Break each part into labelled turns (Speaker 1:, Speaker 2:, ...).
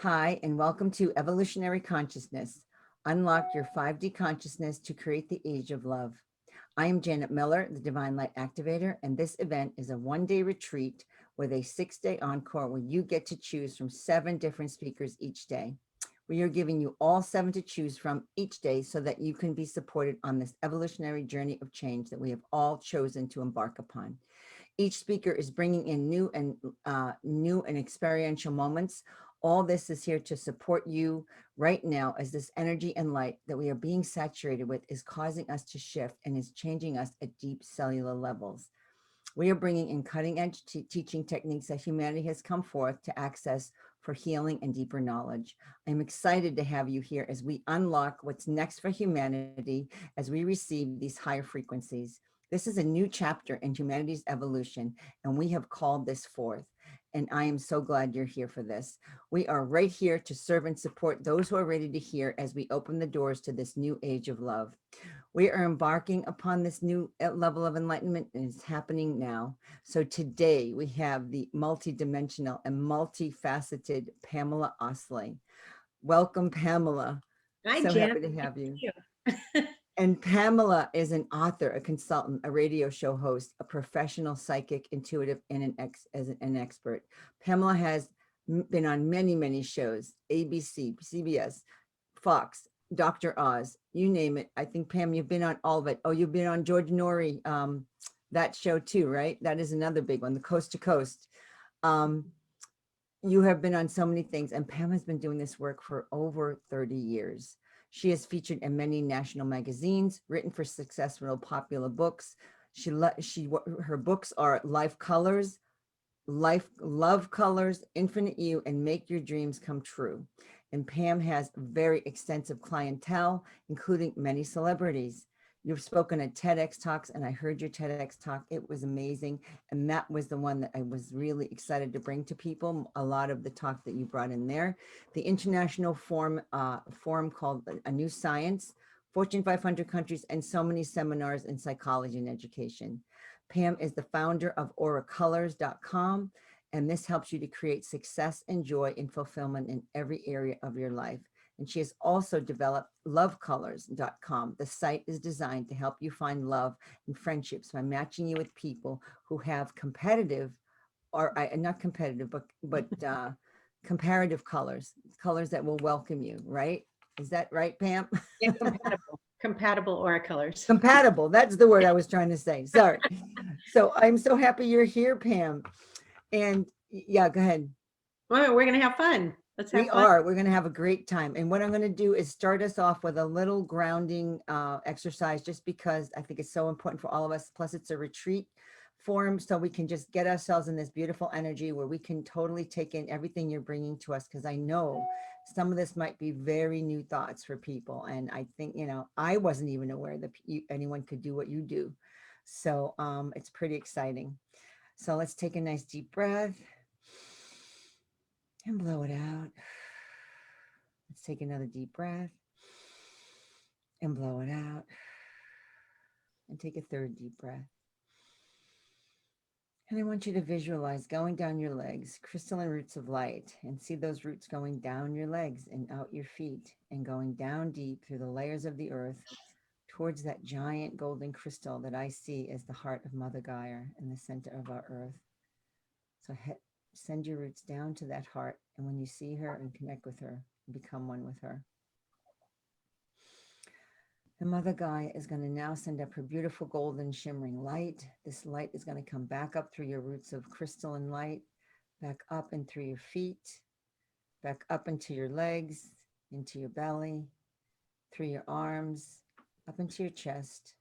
Speaker 1: Hi, and welcome to Evolutionary Consciousness. Unlock your 5D consciousness to create the age of love. I am Janet Miller, the Divine Light Activator, and this event is a one-day retreat with a 6-day encore where you get to choose from 7 different speakers each day. We are giving you all 7 to choose from each day so that you can be supported on this evolutionary journey of change that we have all chosen to embark upon. Each speaker is bringing in new and experiential moments. All this is here to support you right now, as this energy and light that we are being saturated with is causing us to shift and is changing us at deep cellular levels. We are bringing in cutting edge teaching techniques that humanity has come forth to access for healing and deeper knowledge. I'm excited to have you here as we unlock what's next for humanity as we receive these higher frequencies. This is a new chapter in humanity's evolution, and we have called this forth. And I am so glad you're here for this. We are right here to serve and support those who are ready to hear as we open the doors to this new age of love. We are embarking upon this new level of enlightenment, and it's happening now. So today we have the multidimensional and multifaceted Pamala Oslie. Welcome, Pamela.
Speaker 2: Hi,
Speaker 1: So
Speaker 2: Janet.
Speaker 1: happy to have you.
Speaker 2: Thank you.
Speaker 1: And Pamela is an author, a consultant, a radio show host, a professional psychic, intuitive, and an expert. Pamela has been on many, many shows, ABC, CBS, Fox, Dr. Oz, you name it. I think, Pam, you've been on all of it. Oh, you've been on George Norrie, that show too, right? That is another big one, the Coast to Coast. You have been on so many things, and Pam has been doing this work for over 30 years. She has featured in many national magazines, written for successful popular books. Her books are Life Colors, Life, Love Colors, Infinite You, and Make Your Dreams Come True. And Pam has very extensive clientele, including many celebrities. You've spoken at TEDx Talks, and I heard your TEDx talk. It was amazing. And that was the one that I was really excited to bring to people, a lot of the talk that you brought in there. The international forum called A New Science, Fortune 500 countries, and so many seminars in psychology and education. Pam is the founder of auracolors.com, and this helps you to create success and joy and fulfillment in every area of your life. And she has also developed lovecolors.com. The site is designed to help you find love and friendships by matching you with people who have competitive, or not competitive, but comparative colors that will welcome you, right? Is that right, Pam?
Speaker 2: Yeah, compatible aura colors.
Speaker 1: Compatible. That's the word I was trying to say. Sorry. So I'm so happy you're here, Pam. And yeah, go ahead.
Speaker 2: Well, we're gonna have fun. Let's have
Speaker 1: We
Speaker 2: fun.
Speaker 1: are. We're going to have a great time. And what I'm going to do is start us off with a little grounding exercise, just because I think it's so important for all of us. Plus, it's a retreat forum, so we can just get ourselves in this beautiful energy where we can totally take in everything you're bringing to us, because I know some of this might be very new thoughts for people. And I think, I wasn't even aware that anyone could do what you do. So it's pretty exciting. So let's take a nice deep breath and blow it out. Let's take another deep breath and blow it out. And take a third deep breath. And I want you to visualize going down your legs, crystalline roots of light, and see those roots going down your legs and out your feet and going down deep through the layers of the earth towards that giant golden crystal that I see as the heart of Mother Gaia in the center of our earth. So send your roots down to that heart, and when you see her and connect with her, become one with her. The Mother Gaia is going to now send up her beautiful golden shimmering light. This light is going to come back up through your roots of crystalline light, back up and through your feet, back up into your legs, into your belly, through your arms, up into your chest,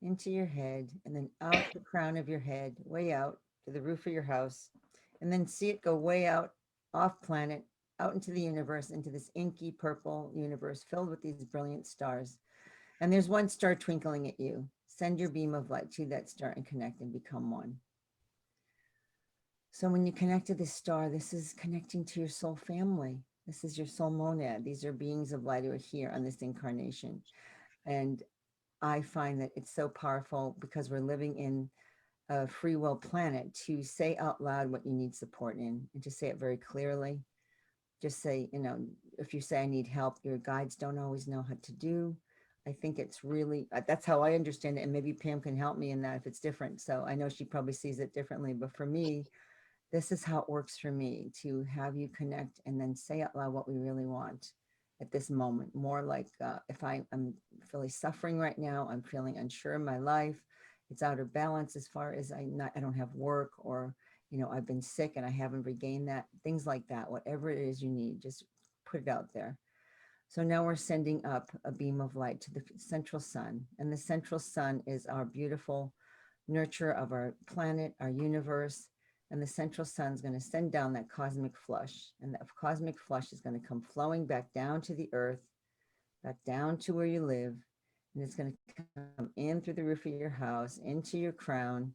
Speaker 1: into your head, and then out the crown of your head, way out to the roof of your house, and then see it go way out, off planet, out into the universe, into this inky purple universe filled with these brilliant stars. And there's one star twinkling at you. Send your beam of light to that star and connect and become one. So when you connect to this star, this is connecting to your soul family. This is your soul monad. These are beings of light who are here on this incarnation. And I find that it's so powerful, because we're living in a free will planet, to say out loud what you need support in, and to say it very clearly. just say, if you say I need help, your guides don't always know how to do. I think it's really, that's how I understand it. And maybe Pam can help me in that if it's different. So I know she probably sees it differently, but for me, this is how it works for me, to have you connect and then say out loud what we really want at this moment. More like if I'm really suffering right now, I'm feeling unsure in my life, it's out of balance as far as I don't have work, or I've been sick and I haven't regained that, things like that. Whatever it is you need, just put it out there. So now we're sending up a beam of light to the central sun, and the central sun is our beautiful nurture of our planet, our universe. And the central sun is going to send down that cosmic flush, and that cosmic flush is going to come flowing back down to the earth, back down to where you live. And it's going to come in through the roof of your house, into your crown,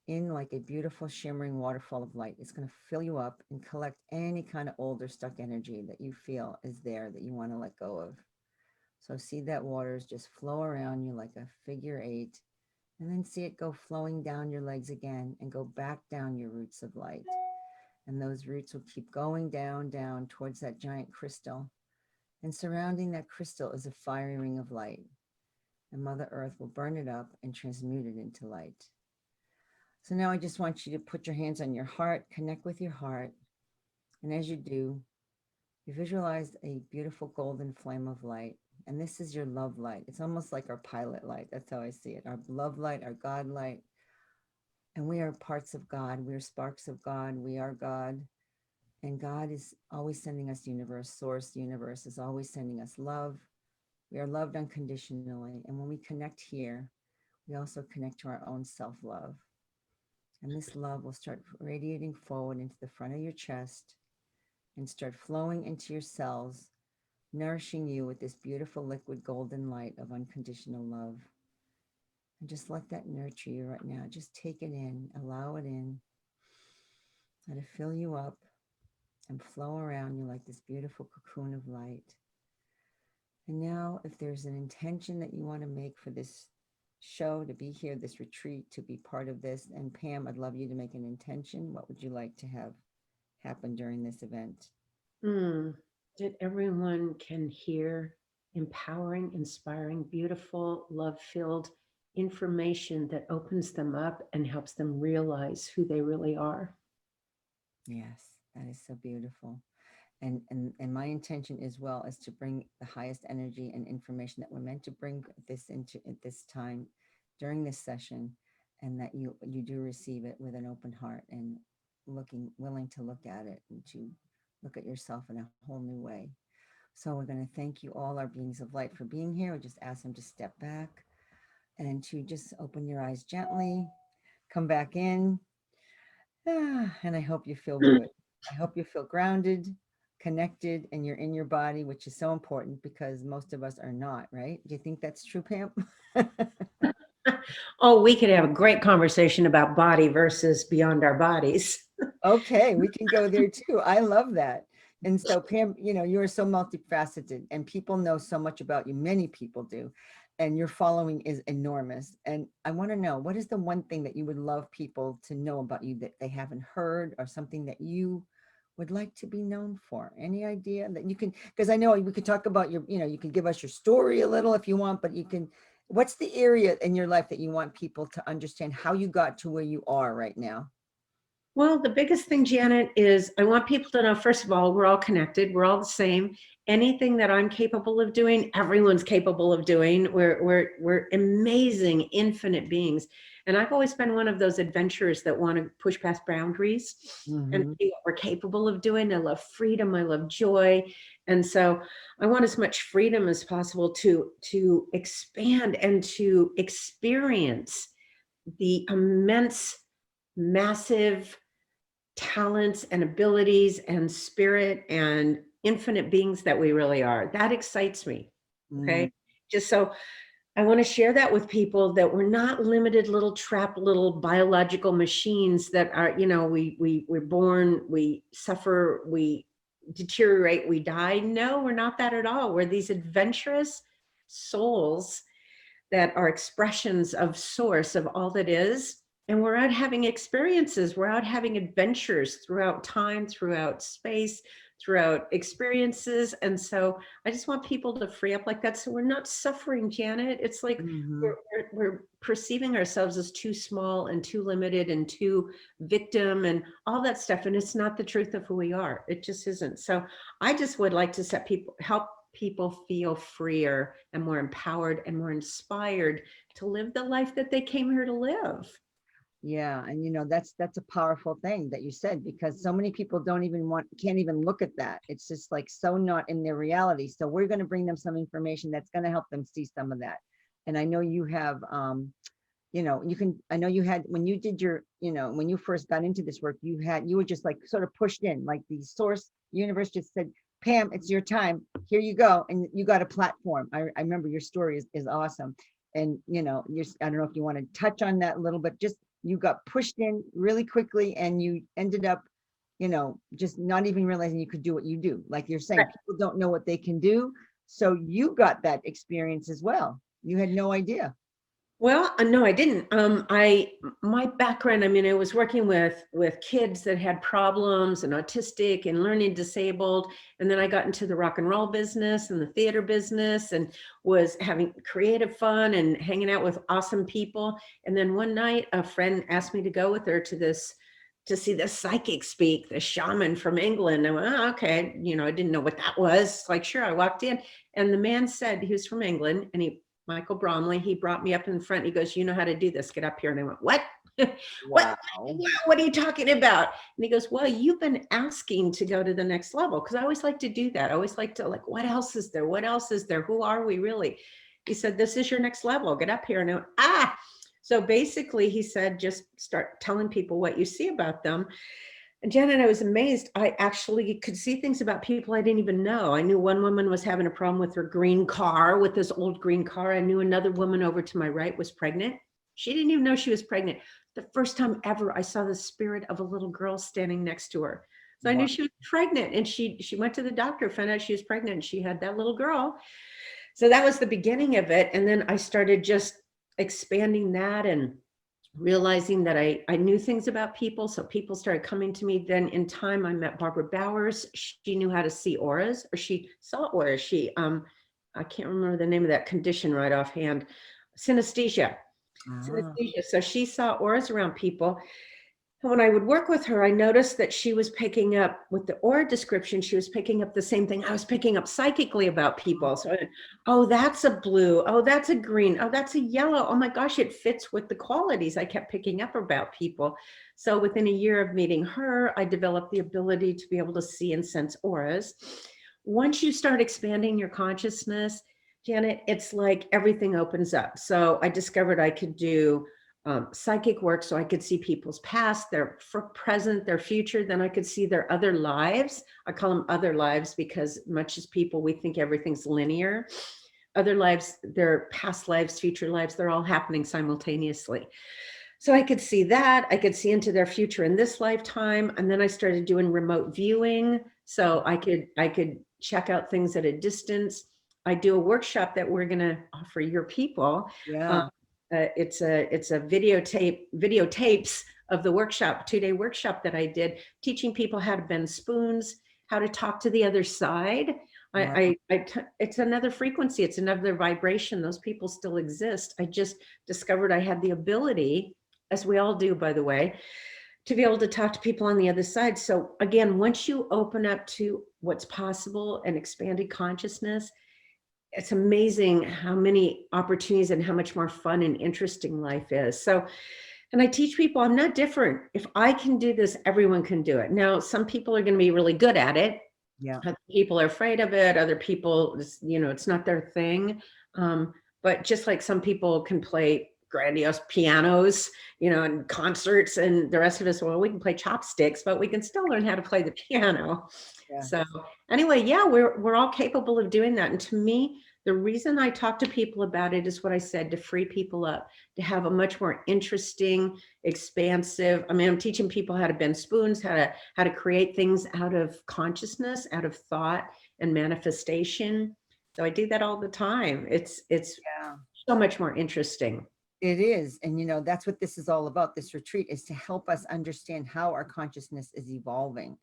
Speaker 1: in like a beautiful shimmering waterfall of light. It's going to fill you up and collect any kind of old or stuck energy that you feel is there that you want to let go of. So see that waters just flow around you like a figure eight, and then see it go flowing down your legs again and go back down your roots of light. And those roots will keep going down, down towards that giant crystal. And surrounding that crystal is a fiery ring of light. And Mother Earth will burn it up and transmute it into light. So now I just want you to put your hands on your heart, connect with your heart. And as you do, you visualize a beautiful golden flame of light. And this is your love light. It's almost like our pilot light. That's how I see it. Our love light, our God light. And we are parts of God. We are sparks of God. We are God. And God is always sending us universe. Source, universe is always sending us love. We are loved unconditionally. And when we connect here, we also connect to our own self-love. And this love will start radiating forward into the front of your chest and start flowing into your cells, nourishing you with this beautiful liquid golden light of unconditional love. And just let that nurture you right now. Just take it in, allow it in, let it fill you up and flow around you like this beautiful cocoon of light. And now if there's an intention that you want to make for this show, to be here, this retreat, to be part of this, and Pam, I'd love you to make an intention. What would you like to have happen during this event?
Speaker 2: That everyone can hear empowering, inspiring, beautiful, love-filled information that opens them up and helps them realize who they really are.
Speaker 1: Yes, that is so beautiful. And my intention as well is to bring the highest energy and information that we're meant to bring this into at this time during this session, and that you do receive it with an open heart and willing to look at it and to look at yourself in a whole new way. So we're going to thank you all, our beings of light, for being here. We just ask them to step back and to just open your eyes gently, come back in. And I hope you feel good. I hope you feel grounded, connected, and you're in your body, which is so important because most of us are not, right? Do you think that's true, Pam?
Speaker 2: Oh, we could have a great conversation about body versus beyond our bodies.
Speaker 1: Okay, we can go there too. I love that. And so Pam, you are so multifaceted and people know so much about you. Many people do. And your following is enormous. And I want to know, what is the one thing that you would love people to know about you that they haven't heard, or something that you would like to be known for? Any idea that you can, because I know we could talk about your, you can give us your story a little if you want, but what's the area in your life that you want people to understand how you got to where you are right now?
Speaker 2: Well, the biggest thing, Janet, is I want people to know, first of all, we're all connected. We're all the same. Anything that I'm capable of doing, everyone's capable of doing. We're amazing, infinite beings. And I've always been one of those adventurers that want to push past boundaries and see what we're capable of doing. I love freedom. I love joy. And so I want as much freedom as possible to expand and to experience the immense, massive talents and abilities and spirit and infinite beings that we really are. That excites me. Okay. Just so I want to share that with people, that we're not limited little trapped little biological machines that are, we're born, we suffer, we deteriorate, we die. No, we're not that at all. We're these adventurous souls that are expressions of source of all that is. And we're out having experiences. We're out having adventures throughout time, throughout space, throughout experiences. And so I just want people to free up like that. So we're not suffering, Janet. It's like
Speaker 1: Mhm.
Speaker 2: we're perceiving ourselves as too small and too limited and too victim and all that stuff. And it's not the truth of who we are. It just isn't. So I just would like to help people feel freer and more empowered and more inspired to live the life that they came here to live.
Speaker 1: Yeah, and that's a powerful thing that you said, because so many people can't even look at that. It's just like so not in their reality. So we're going to bring them some information that's going to help them see some of that. And I know you have I know you had, when you did your, when you first got into this work, you were just like sort of pushed in, like the source universe just said, Pam, it's your time. Here you go. And you got a platform. I remember your story is awesome. And, I don't know if you want to touch on that a little, but just, you got pushed in really quickly and you ended up, just not even realizing you could do what you do. Like you're saying, people don't know what they can do. So you got that experience as well. You had no idea.
Speaker 2: Well, no, I didn't. My background, I mean, I was working with kids that had problems and autistic and learning disabled. And then I got into the rock and roll business and the theater business and was having creative fun and hanging out with awesome people. And then one night a friend asked me to go with her to see the psychic speak, the shaman from England. I went, oh, okay. I didn't know what that was. Like, sure. I walked in and the man said he was from England and Michael Bromley, he brought me up in front. He goes, you know how to do this. Get up here. And I went, what?
Speaker 1: Wow.
Speaker 2: What are you talking about? And he goes, well, you've been asking to go to the next level. Because I always like to do that. I always like to what else is there? What else is there? Who are we really? He said, this is your next level. Get up here. And I went, So basically he said, just start telling people what you see about them. And Janet, I was amazed. I actually could see things about people I didn't even know. I knew one woman was having a problem with her green car, with this old green car. I knew another woman over to my right was pregnant. She didn't even know she was pregnant. The first time ever, I saw the spirit of a little girl standing next to her. So I knew she was pregnant, and she went to the doctor, found out she was pregnant, and she had that little girl. So that was the beginning of it. And then I started just expanding that and realizing that I knew things about people. So people started coming to me. Then in time, I met Barbara Bowers. She knew how to see auras, or she saw auras. I can't remember the name of that condition right offhand. Synesthesia. Synesthesia. So she saw auras around people. And when I would work with her, I noticed that she was picking up with the aura description, she was picking up the same thing I was picking up psychically about people. So, oh, that's a blue. Oh, that's a green. Oh, that's a yellow. Oh my gosh, it fits with the qualities I kept picking up about people. So within a year of meeting her, I developed the ability to be able to see and sense auras. Once you start expanding your consciousness, Janet, it's like everything opens up. So I discovered I could do psychic work, so I could see people's past, their present, their future. Then I could see their other lives. I call them other lives because much as people, we think everything's linear. Other lives, their past lives, future lives, they're all happening simultaneously. So I could see that. I could see into their future in this lifetime. And then I started doing remote viewing. So I could check out things at a distance. I do a workshop that we're going to offer your people.
Speaker 1: Yeah.
Speaker 2: It's a videotapes of the workshop, 2-day workshop that I did, teaching people how to bend spoons, how to talk to the other side. It's another frequency. It's another vibration. Those people still exist. I just discovered I had the ability, as we all do, by the way, to be able to talk to people on the other side. So again, once you open up to what's possible and expanded consciousness, it's amazing how many opportunities and how much more fun and interesting life is. So, and I teach people I'm not different. If I can do this, everyone can do it. Now, some people are going to be really good at it.
Speaker 1: Yeah.
Speaker 2: Other people are afraid of it. Other people, it's not their thing. But just like some people can play grandiose pianos, in concerts, and the rest of us, well, we can play chopsticks, but we can still learn how to play the piano.
Speaker 1: Yeah.
Speaker 2: So anyway, yeah, we're all capable of doing that. And to me, the reason I talk to people about it is what I said, to free people up, to have a much more interesting, expansive, I'm teaching people how to bend spoons, how to create things out of consciousness, out of thought and manifestation. So I do that all the time. It's so much more interesting.
Speaker 1: It is. And that's what this is all about. This retreat is to help us understand how our consciousness is evolving.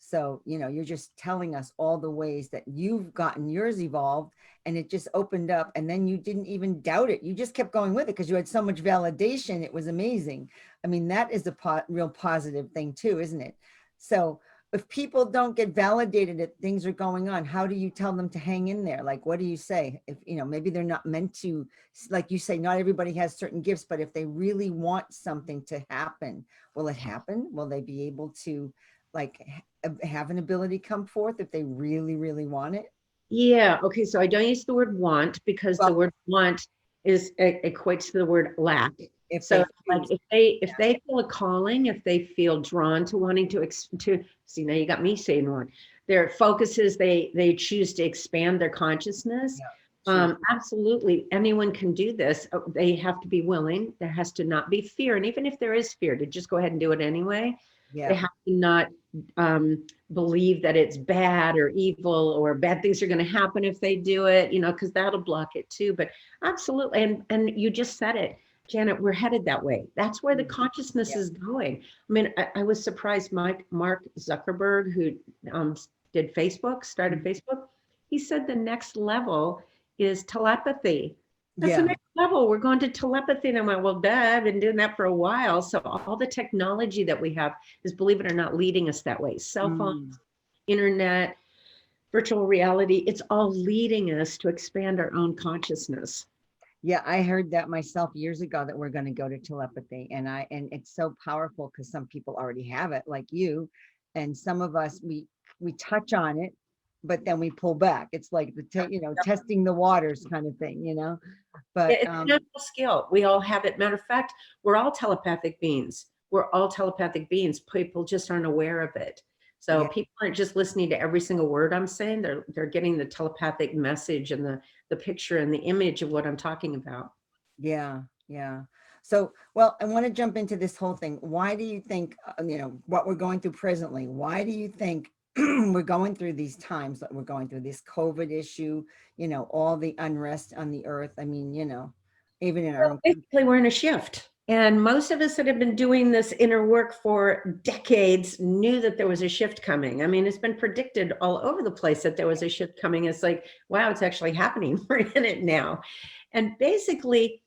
Speaker 1: So, you're just telling us all the ways that you've gotten yours evolved, and it just opened up, and then you didn't even doubt it. You just kept going with it because you had so much validation. It was amazing. I mean, that is a real positive thing too, isn't it? So if people don't get validated that things are going on, how do you tell them to hang in there? Like, what do you say? If, maybe they're not meant to, like you say, not everybody has certain gifts, but if they really want something to happen, will it happen? Will they be able to like have an ability come forth if they really, really want it?
Speaker 2: Yeah. Okay. So I don't use the word want because the
Speaker 1: Well,
Speaker 2: word want equates to the word lack.
Speaker 1: if
Speaker 2: So
Speaker 1: they
Speaker 2: like
Speaker 1: choose.
Speaker 2: if they feel a calling, if they feel drawn to wanting to see, now you got me saying one. Their focus is they choose to expand their consciousness.
Speaker 1: Yeah, choose.
Speaker 2: Absolutely, anyone can do this. They have to be willing. There has to not be fear, and even if there is fear, to just go ahead and do it anyway. They
Speaker 1: Yeah.
Speaker 2: have to not believe that it's bad or evil or bad things are going to happen if they do it, because that'll block it too. But absolutely, and you just said it, Janet, we're headed that way. That's where the consciousness
Speaker 1: Yeah.
Speaker 2: is going. I mean, I was surprised. Mark Zuckerberg, who did Facebook, started Facebook, he said the next level is telepathy. That's the
Speaker 1: Yeah.
Speaker 2: next level. We're going to telepathy. And I went, well, duh, I've been doing that for a while. So all the technology that we have is, believe it or not, leading us that way. Cell
Speaker 1: Mm.
Speaker 2: phones, internet, virtual reality, it's all leading us to expand our own consciousness.
Speaker 1: Yeah, I heard that myself years ago that we're going to go to telepathy, and it's so powerful because some people already have it, like you, and some of us we touch on it, but then we pull back. It's like testing the waters kind of thing, But
Speaker 2: It's a natural skill. We all have it. Matter of fact, we're all telepathic beings. We're all telepathic beings. People just aren't aware of it. So
Speaker 1: yeah,
Speaker 2: people aren't just listening to every single word I'm saying. They're getting the telepathic message and the picture and the image of what I'm talking about.
Speaker 1: yeah, yeah. So, well, I want to jump into this whole thing. Why do you think, what we're going through presently? Why do you think we're going through these times that we're going through this COVID issue, all the unrest on the earth? I mean, even in our
Speaker 2: Well,
Speaker 1: own country.
Speaker 2: basically, we're in a shift. And most of us that have been doing this inner work for decades knew that there was a shift coming. I mean, it's been predicted all over the place that there was a shift coming. It's like, wow, it's actually happening. We're in it now. And basically,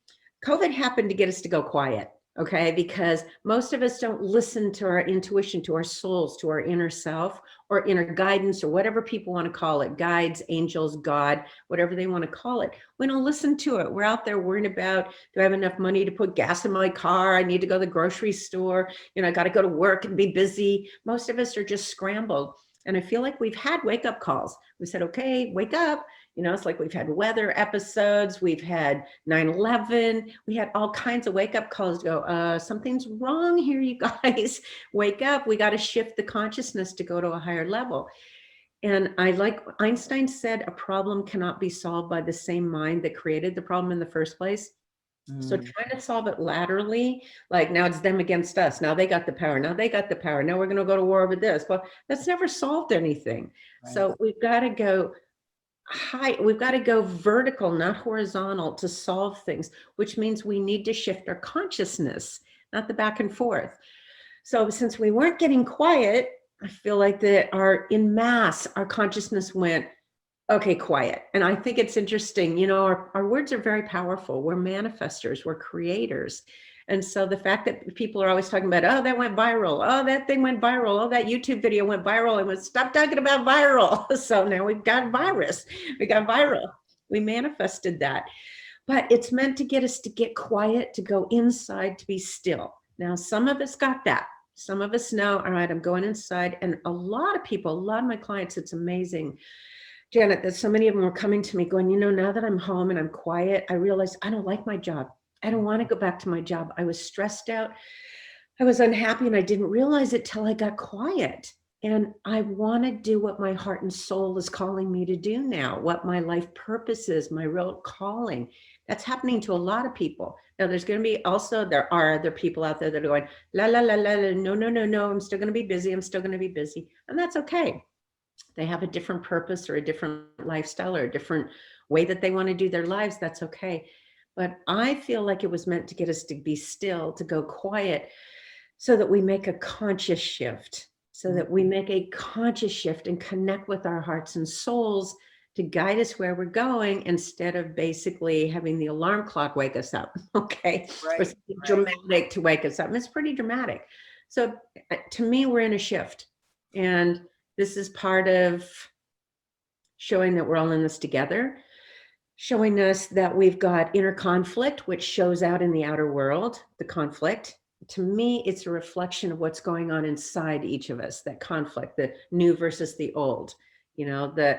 Speaker 2: COVID happened to get us to go quiet, okay? Because most of us don't listen to our intuition, to our souls, to our inner self or inner guidance or whatever people want to call it, guides, angels, God, whatever they want to call it. We don't listen to it. We're out there worrying about, do I have enough money to put gas in my car? I need to go to the grocery store. I got to go to work and be busy. Most of us are just scrambled. And I feel like we've had wake up calls. We said, okay, wake up. It's like we've had weather episodes. We've had 9/11. We had all kinds of wake up calls to go, something's wrong here, you guys. Wake up. We got to shift the consciousness to go to a higher level. And I like Einstein said, a problem cannot be solved by the same mind that created the problem in the first place. So
Speaker 1: Mm,
Speaker 2: trying to solve it laterally, like now it's them against us. Now they got the power. Now they got the power. Now we're going to go to war over this. Well, that's never solved anything.
Speaker 1: right.
Speaker 2: So we've got to go high. We've got to go vertical, not horizontal, to solve things, which means we need to shift our consciousness, not the back and forth. So since we weren't getting quiet, I feel like that our consciousness went, okay, quiet. And I think it's interesting, our words are very powerful. We're manifestors, we're creators. And so the fact that people are always talking about, oh, that went viral. Oh, that thing went viral. Oh, that YouTube video went viral. And we stop talking about viral. So now we've got virus. We got viral. We manifested that. But it's meant to get us to get quiet, to go inside, to be still. Now, some of us got that. Some of us know, all right, I'm going inside. And a lot of my clients, it's amazing, Janet, that so many of them were coming to me going, now that I'm home and I'm quiet, I realized I don't like my job. I don't want to go back to my job. I was stressed out. I was unhappy and I didn't realize it till I got quiet. And I want to do what my heart and soul is calling me to do now, what my life purpose is, my real calling. That's happening to a lot of people. Now, there are other people out there that are going, la, la, la, la, la, no, no, no, no, I'm still going to be busy. I'm still going to be busy. And that's okay. They have a different purpose or a different lifestyle or a different way that they want to do their lives. That's okay. But I feel like it was meant to get us to be still, to go quiet, so that we make a conscious shift, so that we make a conscious shift and connect with our hearts and souls to guide us where we're going, instead of basically having the alarm clock wake us up, okay? Or
Speaker 1: Right,
Speaker 2: something
Speaker 1: right.
Speaker 2: dramatic to wake us up. And it's pretty dramatic. So to me, we're in a shift. And this is part of showing that we're all in this together, showing us that we've got inner conflict, which shows out in the outer world, the conflict. To me, it's a reflection of what's going on inside each of us, that conflict, the new versus the old, the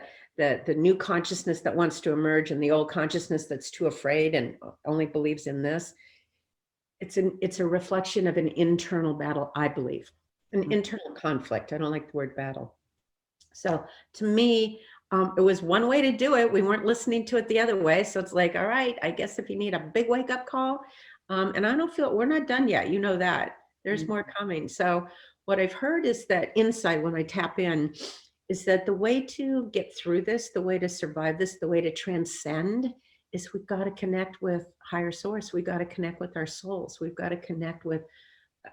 Speaker 2: new consciousness that wants to emerge and the old consciousness that's too afraid and only believes in this. It's a reflection of an internal battle, I believe, an internal conflict. I don't like the word battle. So to me, it was one way to do it. We weren't listening to it the other way. So it's like, all right, I guess if you need a big wake up call, and I don't feel, we're not done yet. You know that. There's more coming. So what I've heard is that insight, when I tap in, is that the way to get through this, the way to survive this, the way to transcend, is we've got to connect with higher source. We've got to connect with our souls. We've got to connect with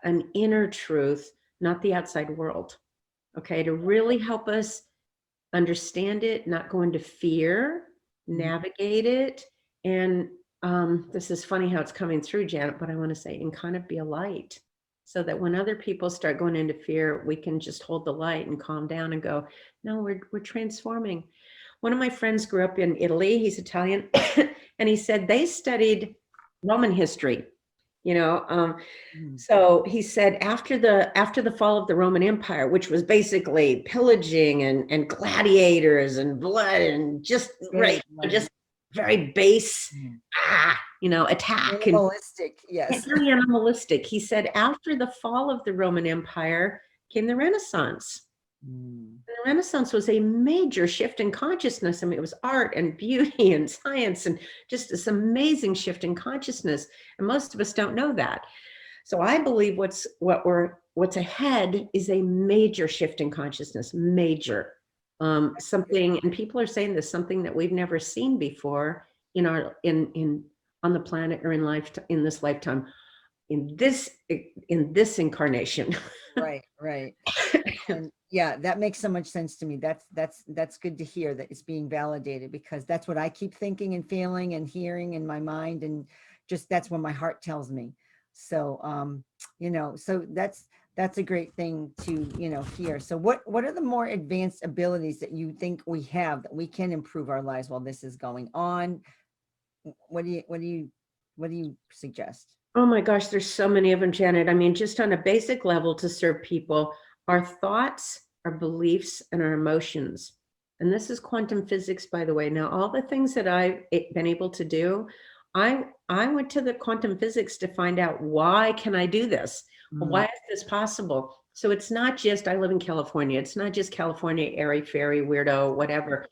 Speaker 2: an inner truth, not the outside world. Okay, to really help us understand it, not go into fear, navigate it. And this is funny how it's coming through, Janet, but I want to say, and kind of be a light, so that when other people start going into fear, we can just hold the light and calm down and go, no, we're transforming. One of my friends grew up in Italy. He's Italian. And he said they studied Roman history. So he said after the fall of the Roman Empire, which was basically pillaging and gladiators and blood and just very base, attack.
Speaker 1: Animalistic, yes.
Speaker 2: Very animalistic. He said after the fall of the Roman Empire came the Renaissance. The Renaissance was a major shift in consciousness. I mean, it was art and beauty and science and just this amazing shift in consciousness. And most of us don't know that. So I believe what's ahead is a major shift in consciousness, major. Something, and people are saying this, something that we've never seen before on the planet or in this lifetime, in this incarnation.
Speaker 1: Right. And yeah, that makes so much sense to me. That's good to hear that it's being validated, because that's what I keep thinking and feeling and hearing in my mind, and just that's what my heart tells me. So so that's a great thing to hear. So what are the more advanced abilities that you think we have that we can improve our lives while this is going on? What do you suggest?
Speaker 2: Oh my gosh, there's so many of them, Janet. I mean, just on a basic level, to serve people, our thoughts, our beliefs, and our emotions. And this is quantum physics, by the way. Now, all the things that I've been able to do, I went to the quantum physics to find out, why can I do this? Why is this possible? So it's not just, I live in California. It's not just California, airy, fairy, weirdo, whatever.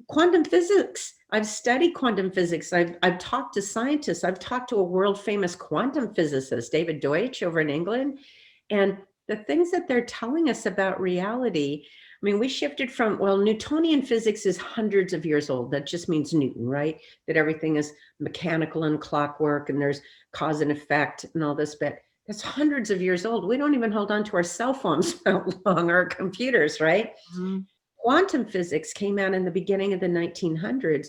Speaker 2: Quantum physics. I've studied quantum physics. I've talked to scientists. I've talked to a world famous quantum physicist, David Deutsch, over in England. And the things that they're telling us about reality, I mean, we shifted from, Newtonian physics is hundreds of years old. That just means Newton, right? That everything is mechanical and clockwork and there's cause and effect and all this, but that's hundreds of years old. We don't even hold on to our cell phones that long, or computers, right? Quantum physics came out in the beginning of the 1900s.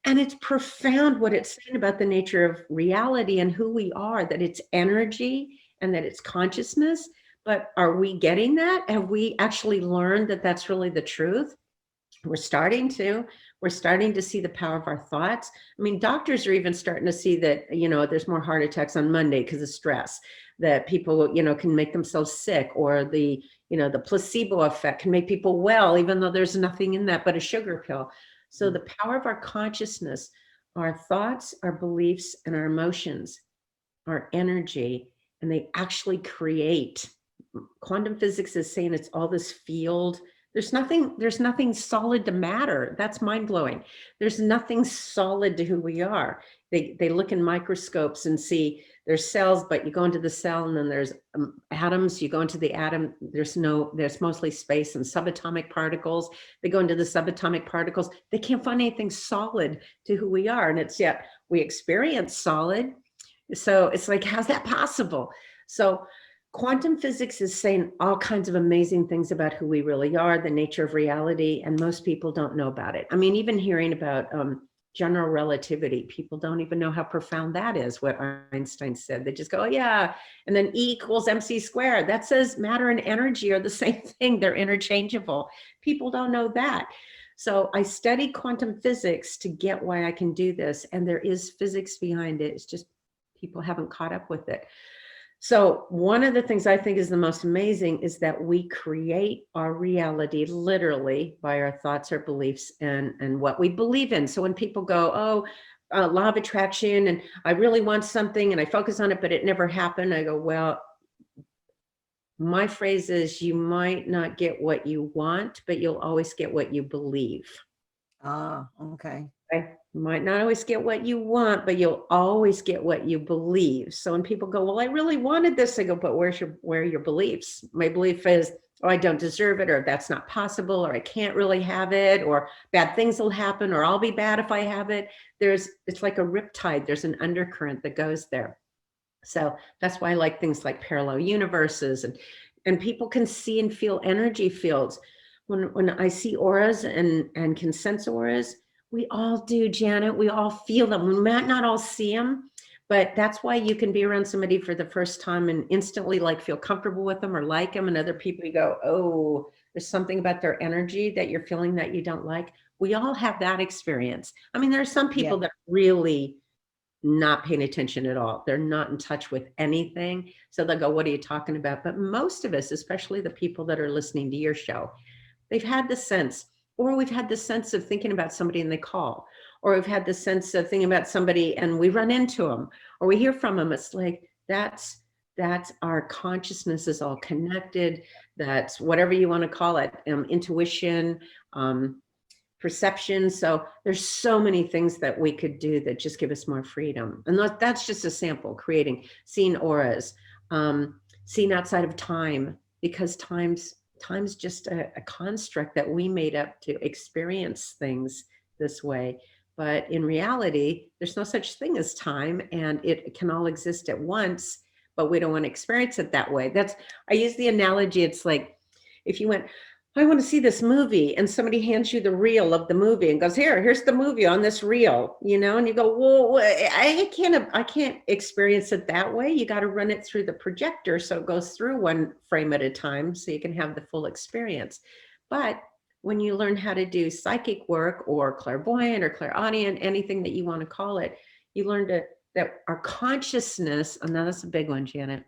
Speaker 2: And it's profound what it's saying about the nature of reality and who we are, that it's energy and that it's consciousness. But are we getting that? Have we actually learned that that's really the truth? We're starting to see the power of our thoughts. I mean, doctors are even starting to see that, there's more heart attacks on Monday because of stress, that people, can make themselves sick, or the placebo effect can make people well, even though there's nothing in that but a sugar pill. So the power of our consciousness, our thoughts, our beliefs, and our emotions, our energy, and they actually create. Quantum physics is saying it's all this field. There's nothing solid to matter. That's mind-blowing. There's nothing solid to who we are. They look in microscopes and see there's cells, but you go into the cell and then there's atoms. You go into the atom, there's mostly space and subatomic particles. They go into the subatomic particles. They can't find anything solid to who we are. And it's yet we experience solid. So it's like, how's that possible? So quantum physics is saying all kinds of amazing things about who we really are, the nature of reality, and most people don't know about it. I mean, even hearing about general relativity, people don't even know how profound that is, what Einstein said. They just go, oh yeah, and then E equals mc squared. That says matter and energy are the same thing. They're interchangeable. People don't know that. So I studied quantum physics to get why I can do this, and there is physics behind it. It's just people haven't caught up with it. So one of the things I think is the most amazing is that we create our reality literally by our thoughts, our beliefs, and what we believe in. So when people go, oh, law of attraction, and I really want something and I focus on it, but it never happened. I go, well, my phrase is you might not get what you want, but you'll always get what you believe.
Speaker 1: Ah, okay.
Speaker 2: Okay? You might not always get what you want, but you'll always get what you believe. So when people go, well, I really wanted this, I go, but where are your beliefs? My belief is, oh, I don't deserve it, or that's not possible, or I can't really have it, or bad things will happen, or I'll be bad if I have it. It's like a riptide. There's an undercurrent that goes there. So that's why I like things like parallel universes, and people can see and feel energy fields. When I see auras and can sense auras, we all do, Janet. We all feel them. We might not all see them, but that's why you can be around somebody for the first time and instantly like feel comfortable with them or like them. And other people, you go, oh, there's something about their energy that you're feeling that you don't like. We all have that experience. I mean, there are some people that really not paying attention at all. They're not in touch with anything. So they'll go, what are you talking about? But most of us, especially the people that are listening to your show, they've had the sense, or we've had the sense of thinking about somebody and they call, or we've had the sense of thinking about somebody and we run into them, or we hear from them. It's like, that's our consciousness is all connected. That's whatever you want to call it, intuition, perception. So there's so many things that we could do that just give us more freedom. And that's just a sample, seeing auras, seeing outside of time, because time's just a construct that we made up to experience things this way. But in reality, there's no such thing as time, and it can all exist at once, but we don't want to experience it that way. I use the analogy. It's like if you went, I want to see this movie, and somebody hands you the reel of the movie and goes, here's the movie on this reel, and you go, well, I can't experience it that way. You got to run it through the projector so it goes through one frame at a time so you can have the full experience. But when you learn how to do psychic work or clairvoyant or clairaudient, anything that you want to call it, you learn that our consciousness, and now that's a big one, Janet.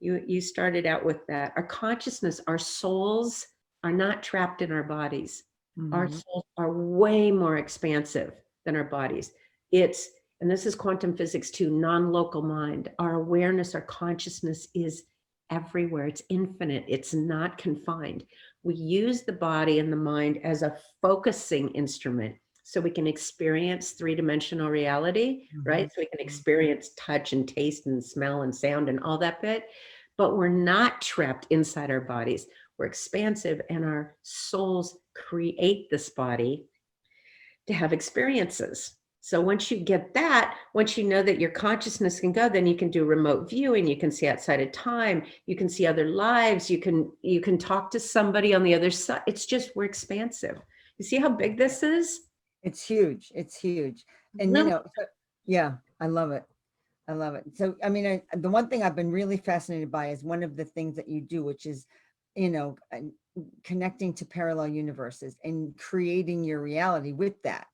Speaker 2: You started out with that. Our consciousness, our souls are not trapped in our bodies. Mm-hmm. Our souls are way more expansive than our bodies. And this is quantum physics too, non-local mind. Our awareness, our consciousness is everywhere. It's infinite. It's not confined. We use the body and the mind as a focusing instrument so we can experience three-dimensional reality, mm-hmm. right? So we can experience touch and taste and smell and sound and all that bit, but we're not trapped inside our bodies. We're expansive, and our souls create this body to have experiences. So once you get that, once you know that your consciousness can go, then you can do remote viewing. You can see outside of time. You can see other lives. You can talk to somebody on the other side. It's just, we're expansive. You see how big this is?
Speaker 1: It's huge. It's huge. And yeah, I love it. I love it. So, I mean, the one thing I've been really fascinated by is one of the things that you do, which is, connecting to parallel universes and creating your reality with that.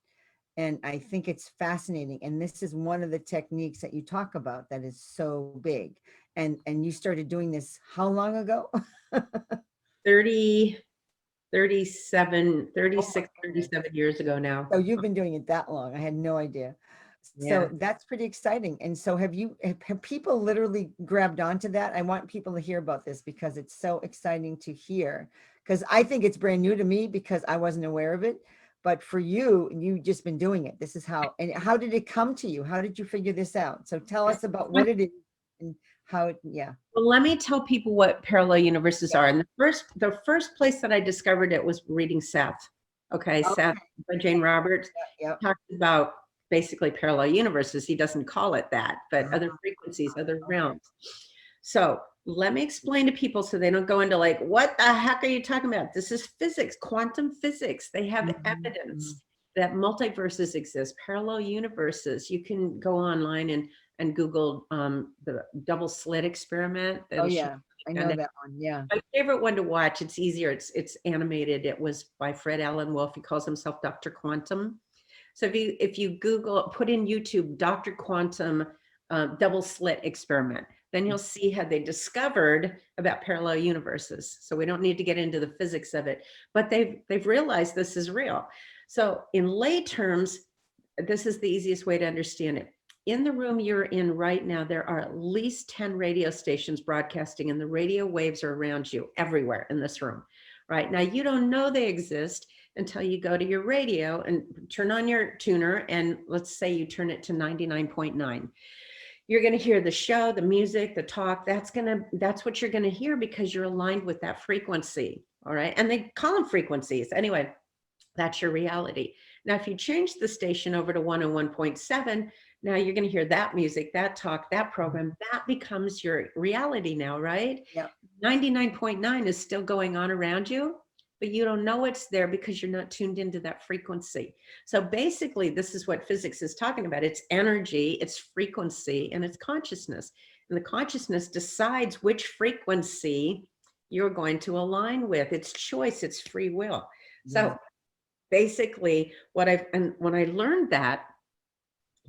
Speaker 1: And I think it's fascinating. And this is one of the techniques that you talk about that is so big. And you started doing this how long ago?
Speaker 2: 36, 37 years ago now.
Speaker 1: So you've been doing it that long. I had no idea. So that's pretty exciting. And so have people literally grabbed onto that? I want people to hear about this because it's so exciting to hear, because I think it's brand new to me because I wasn't aware of it. But for you, you've just been doing it. This is how, and how did it come to you? How did you figure this out? So tell us about what it is and how it,
Speaker 2: Well, let me tell people what parallel universes are. And the first place that I discovered it was reading Seth. Okay. Seth by Jane Roberts talks about basically parallel universes. He doesn't call it that, but other frequencies, other realms. So let me explain to people so they don't go into like, what the heck are you talking about? This is physics, quantum physics. They have
Speaker 1: Mhm, mhm.
Speaker 2: evidence that multiverses exist, parallel universes. You can go online and Google the double slit experiment.
Speaker 1: Oh
Speaker 2: That'll show
Speaker 1: yeah, I
Speaker 2: you.
Speaker 1: know that one. Yeah.
Speaker 2: My favorite one to watch, it's easier. It's animated. It was by Fred Allen Wolf. He calls himself Dr. Quantum. So if you Google, put in YouTube, Dr. Quantum double slit experiment, then you'll see how they discovered about parallel universes. So we don't need to get into the physics of it, but they've realized this is real. So in lay terms, this is the easiest way to understand it. In the room you're in right now, there are at least 10 radio stations broadcasting, and the radio waves are around you everywhere in this room. Right now, you don't know they exist until you go to your radio and turn on your tuner. And let's say you turn it to 99.9. You're going to hear the show, the music, the talk. That's what you're going to hear because you're aligned with that frequency. All right. And they call them frequencies. Anyway, that's your reality. Now, if you change the station over to 101.7, now you're going to hear that music, that talk, that program, that becomes your reality now, right?
Speaker 1: Yeah.
Speaker 2: 99.9 is still going on around you, but you don't know it's there because you're not tuned into that frequency. So basically, this is what physics is talking about. It's energy, it's frequency, and it's consciousness. And the consciousness decides which frequency you're going to align with. It's choice, it's free will. So basically when I learned that,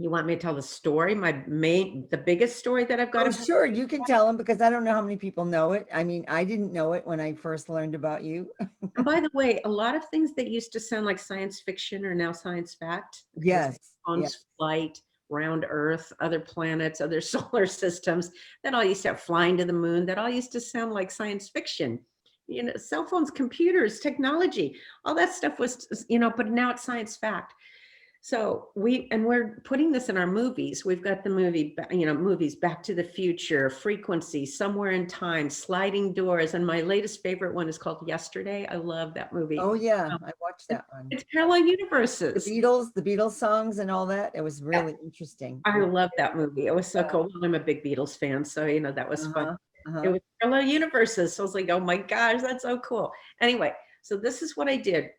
Speaker 2: you want me to tell the story, the biggest story that I've got?
Speaker 1: Oh, sure. You can tell them because I don't know how many people know it. I mean, I didn't know it when I first learned about you.
Speaker 2: And by the way, a lot of things that used to sound like science fiction are now science fact.
Speaker 1: Yes.
Speaker 2: On flight, round Earth, other planets, other solar systems, that all used to have flying to the moon, that all used to sound like science fiction. You know, cell phones, computers, technology, all that stuff was, but now it's science fact. So we're putting this in our movies. We've got the movies, Back to the Future, Frequency, Somewhere in Time, Sliding Doors. And my latest favorite one is called Yesterday. I love that movie.
Speaker 1: Oh yeah, I watched that one.
Speaker 2: It's parallel universes.
Speaker 1: The Beatles songs and all that. It was really interesting.
Speaker 2: I love that movie. It was so cool. Well, I'm a big Beatles fan, so that was fun. It was parallel universes. So I was like, oh my gosh, that's so cool. Anyway, so this is what I did.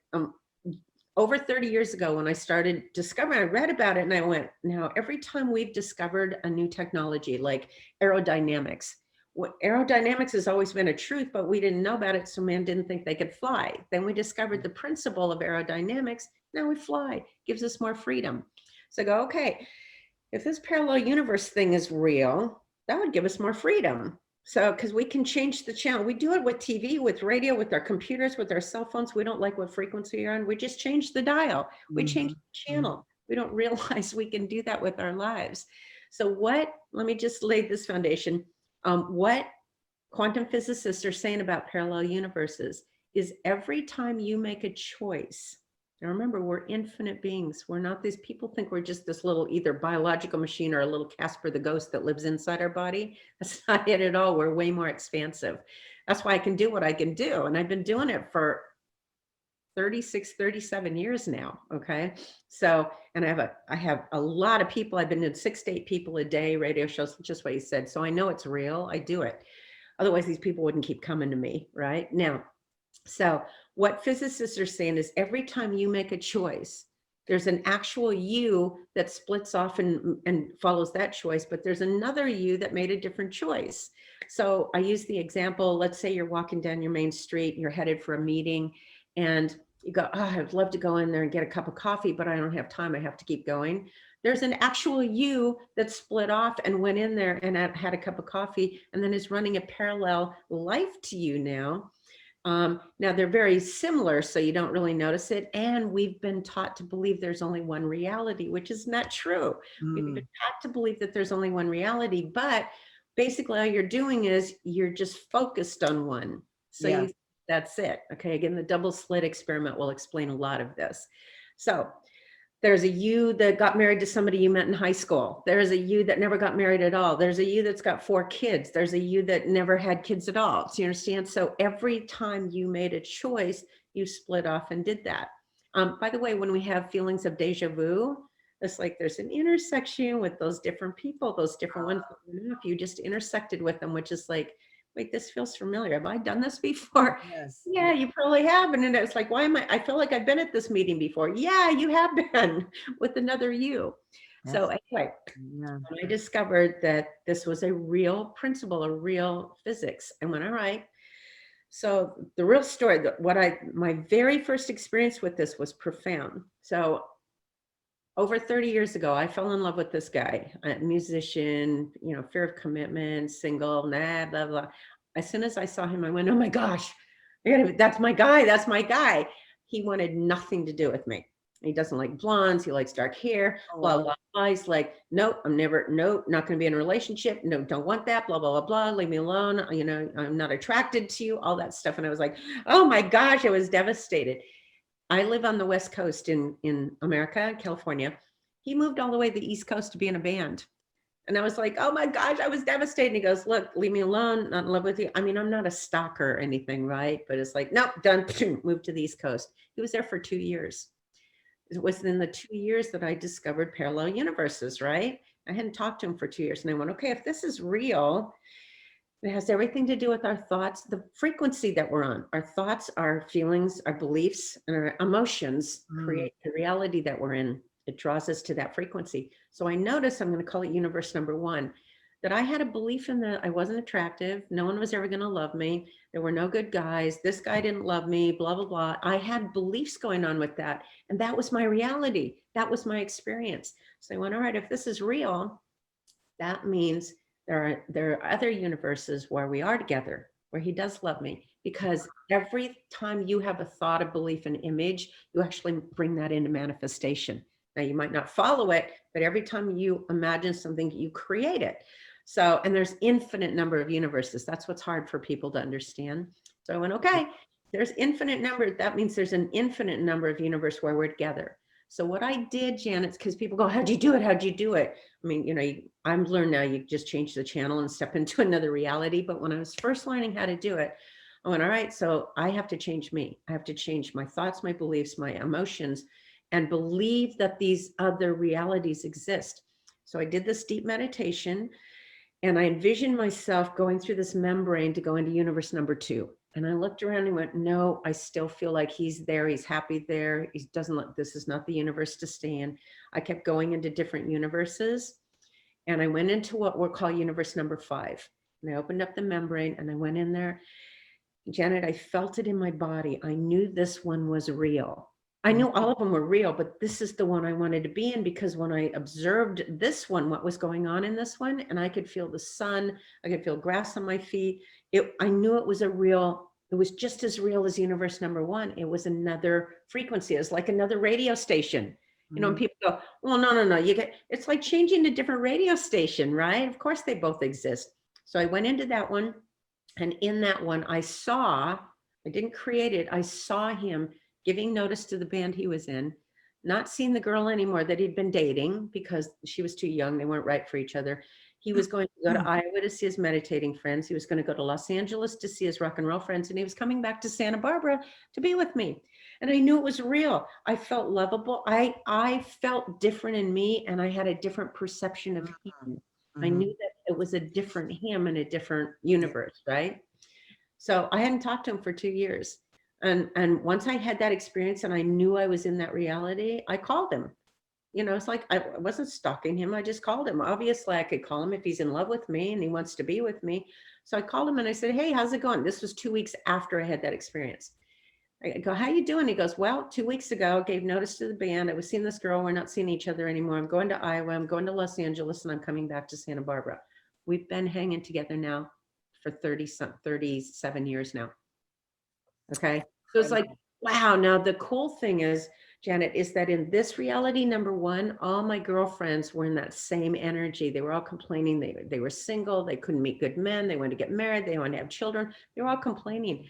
Speaker 2: Over 30 years ago, when I started discovering, I read about it and I went, now every time we've discovered a new technology like aerodynamics, aerodynamics has always been a truth, but we didn't know about it, so man didn't think they could fly. Then we discovered the principle of aerodynamics. Now we fly, gives us more freedom. So I go, okay, if this parallel universe thing is real, that would give us more freedom. So, because we can change the channel. We do it with TV, with radio, with our computers, with our cell phones. We don't like what frequency you're on. We just change the dial. We change the channel. We don't realize we can do that with our lives. So let me just lay this foundation. What quantum physicists are saying about parallel universes is every time you make a choice, now remember, we're infinite beings. We're not these people think we're just this little either biological machine or a little Casper the ghost that lives inside our body. That's not it at all. We're way more expansive. That's why I can do what I can do. And I've been doing it for 36, 37 years now. Okay. So, and I have a lot of people. I've been in 6 to 8 people a day, radio shows, just what you said. So I know it's real. I do it. Otherwise, these people wouldn't keep coming to me right now. So what physicists are saying is every time you make a choice, there's an actual you that splits off and follows that choice, but there's another you that made a different choice. So I use the example, let's say you're walking down your main street, you're headed for a meeting, and you go, oh, I'd love to go in there and get a cup of coffee, but I don't have time. I have to keep going. There's an actual you that split off and went in there and had a cup of coffee and then is running a parallel life to you now. Now they're very similar, so you don't really notice it. And we've been taught to believe there's only one reality, which is not true. We've been taught to believe that there's only one reality, but basically all you're doing is you're just focused on one. So that's it. Okay. Again, the double slit experiment will explain a lot of this. So there's a you that got married to somebody you met in high school. There's a you that never got married at all. There's a you that's got 4 kids. There's a you that never had kids at all. So you understand? So every time you made a choice, you split off and did that. By the way, when we have feelings of deja vu, it's like there's an intersection with those different people, those different ones. You just intersected with them, which is like, wait, this feels familiar. Have I done this before?
Speaker 1: Yes.
Speaker 2: Yeah, you probably have. And then it's like, why am I feel like I've been at this meeting before. Yeah, you have been with another you. So
Speaker 1: Yes.
Speaker 2: anyway,
Speaker 1: Yeah.
Speaker 2: when I discovered that this was a real principle, a real physics, I went, all right. So the real story, my very first experience with this was profound. So over 30 years ago, I fell in love with this guy, a musician, fear of commitment, single, blah, blah, blah. As soon as I saw him, I went, oh my gosh, that's my guy. That's my guy. He wanted nothing to do with me. He doesn't like blondes. He likes dark hair,
Speaker 1: Oh,
Speaker 2: blah,
Speaker 1: wow.
Speaker 2: blah, blah. He's like, nope, nope, not going to be in a relationship. No, don't want that, blah, blah, blah, blah. Leave me alone. I'm not attracted to you, all that stuff. And I was like, oh my gosh, I was devastated. I live on the West Coast in America, California. He moved all the way to the East Coast to be in a band. And I was like, oh my gosh, I was devastated. He goes, look, leave me alone, not in love with you. I mean, I'm not a stalker or anything, right? But it's like, nope, done, moved to the East Coast. He was there for 2 years. It was in the 2 years that I discovered parallel universes, right? I hadn't talked to him for 2 years. And I went, okay, if this is real, it has everything to do with our thoughts, the frequency that we're on. Our thoughts, our feelings, our beliefs, and our emotions create the reality that we're in. It draws us to that frequency. So I noticed, I'm going to call it universe number one, that I had a belief in that I wasn't attractive. No one was ever going to love me. There were no good guys. This guy didn't love me, blah, blah, blah. I had beliefs going on with that. And that was my reality. That was my experience. So I went, all right, if this is real, that means there are other universes where we are together, where he does love me, because every time you have a thought, a belief, an image, you actually bring that into manifestation. Now you might not follow it, but every time you imagine something, you create it. So, and there's infinite number of universes. That's what's hard for people to understand. So I went, okay, there's infinite number. That means there's an infinite number of universe where we're together. So what I did, Janet, because people go, how'd you do it? How'd you do it? I mean, I'm learned now, you just change the channel and step into another reality. But when I was first learning how to do it, I went, all right, so I have to change me. I have to change my thoughts, my beliefs, my emotions, and believe that these other realities exist. So I did this deep meditation, and I envisioned myself going through this membrane to go into universe number 2. And I looked around and went, no, I still feel like he's there. He's happy there. He doesn't look, this is not the universe to stay in. I kept going into different universes. And I went into what we'll call universe number 5. And I opened up the membrane and I went in there. Janet, I felt it in my body. I knew this one was real. I knew all of them were real, but this is the one I wanted to be in, because when I observed this one, what was going on in this one, and I could feel the sun, I could feel grass on my feet. I knew it was it was just as real as universe number 1. It was another frequency. It was like another radio station. And people go, well, no, it's like changing to different radio station, right? Of course they both exist. So I went into that one, and in that one, I didn't create it. I saw him giving notice to the band he was in, not seeing the girl anymore that he'd been dating because she was too young. They weren't right for each other. He was going to go to Iowa to see his meditating friends. He was going to go to Los Angeles to see his rock and roll friends. And he was coming back to Santa Barbara to be with me. And I knew it was real. I felt lovable. I felt different in me, and I had a different perception of him. I knew that it was a different him in a different universe, right? So I hadn't talked to him for 2 years. And once I had that experience and I knew I was in that reality, I called him. It's like I wasn't stalking him. I just called him. Obviously, I could call him if he's in love with me and he wants to be with me. So I called him and I said, hey, how's it going? This was 2 weeks after I had that experience. I go, how you doing? He goes, well, 2 weeks ago, gave notice to the band. I was seeing this girl. We're not seeing each other anymore. I'm going to Iowa. I'm going to Los Angeles, and I'm coming back to Santa Barbara. We've been hanging together now for 37 years now. Okay. So it's like, wow. Now the cool thing is, Janet, is that in this reality, number 1, all my girlfriends were in that same energy. They were all complaining. They were single. They couldn't meet good men. They wanted to get married. They wanted to have children. They were all complaining.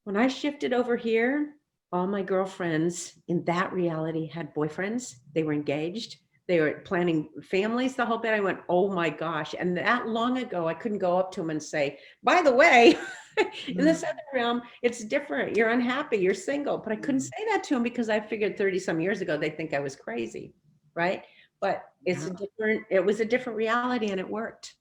Speaker 2: When I shifted over here, all my girlfriends in that reality had boyfriends. They were engaged. They were planning families, the whole bit. I went, oh my gosh. And that long ago, I couldn't go up to them and say, by the way, in this other realm, it's different. You're unhappy. You're single. But I couldn't say that to them because I figured 30 some years ago, they think I was crazy. Right. But it was a different reality, and it worked.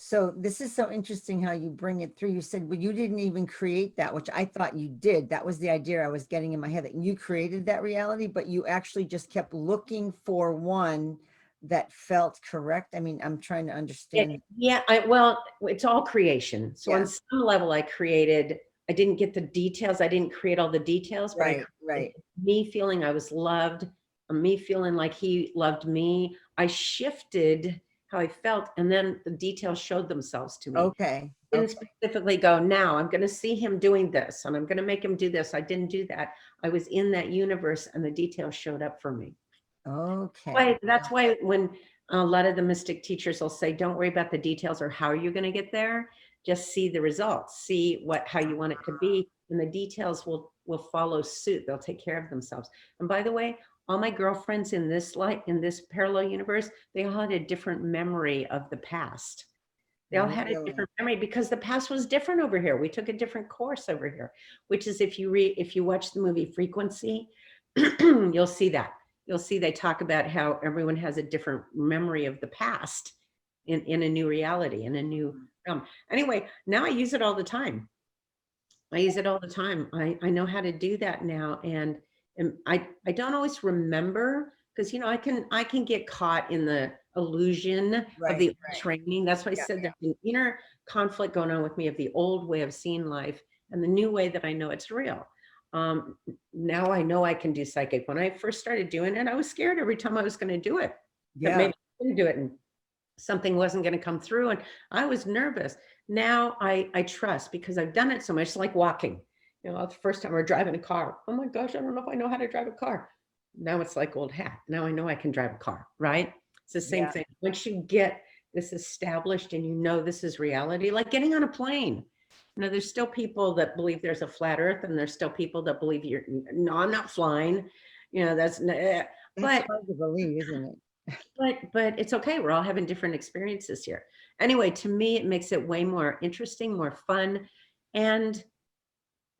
Speaker 1: So this is so interesting how you bring it through. You said, well, you didn't even create that, which I thought you did. That was the idea I was getting in my head, that you created that reality, but you actually just kept looking for one that felt correct. I mean, I'm trying to understand.
Speaker 2: Yeah, well, it's all creation. So on
Speaker 1: Yeah,
Speaker 2: some level, I didn't get the details. I didn't create all the details, but I
Speaker 1: right,
Speaker 2: created
Speaker 1: right.
Speaker 2: me feeling I was loved, me feeling like he loved me. I shifted how I felt, and then the details showed themselves to me.
Speaker 1: Okay,
Speaker 2: Didn't
Speaker 1: okay,
Speaker 2: specifically go, now I'm going to see him doing this and I'm going to make him do this. I didn't do that. I was in that universe and the details showed up for me.
Speaker 1: okay.
Speaker 2: Why, that's why when a lot of the mystic teachers will say, don't worry about the details or how you're going to get there. Just see the results, see how you want it to be. And the details will follow suit. They'll take care of themselves. And by the way, all my girlfriends in this light, in this parallel universe, they all had a different memory of the past. They all had a
Speaker 1: Really?
Speaker 2: different memory because the past was different over here. We took a different course over here, which is if you watch the movie Frequency, you'll see that. You'll see they talk about how everyone has a different memory of the past in a new reality, in a new realm. Anyway, now I use it all the time. I use it all the time. I know how to do that now. And I don't always remember because I can get caught in the illusion of
Speaker 1: Right,
Speaker 2: the
Speaker 1: right.
Speaker 2: training. That's why I
Speaker 1: Yeah,
Speaker 2: said there's an inner conflict going on with me of the old way of seeing life and the new way that I know it's real. Now I know I can do psychic. When I first started doing it, I was scared every time I was going to do it. That
Speaker 1: yeah,
Speaker 2: maybe I couldn't do it and something wasn't going to come through, and I was nervous. Now I trust because I've done it so much. It's like walking. The first time we're driving a car. Oh my gosh, I don't know if I know how to drive a car. Now it's like old hat. Now I know I can drive a car, right? It's the same
Speaker 1: yeah.
Speaker 2: thing. Once you get this established and you know this is reality, like getting on a plane. There's still people that believe there's a flat earth, and there's still people that believe no, I'm not flying. That's,
Speaker 1: That's
Speaker 2: but
Speaker 1: hard to believe, isn't it?
Speaker 2: but it's okay. We're all having different experiences here. Anyway, to me, it makes it way more interesting, more fun. And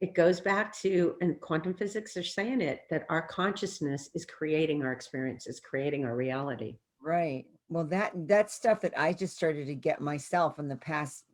Speaker 2: it goes back to, and quantum physics are saying it, that our consciousness is creating our experiences, creating our reality.
Speaker 1: Right. Well, that's stuff that I just started to get myself in the past,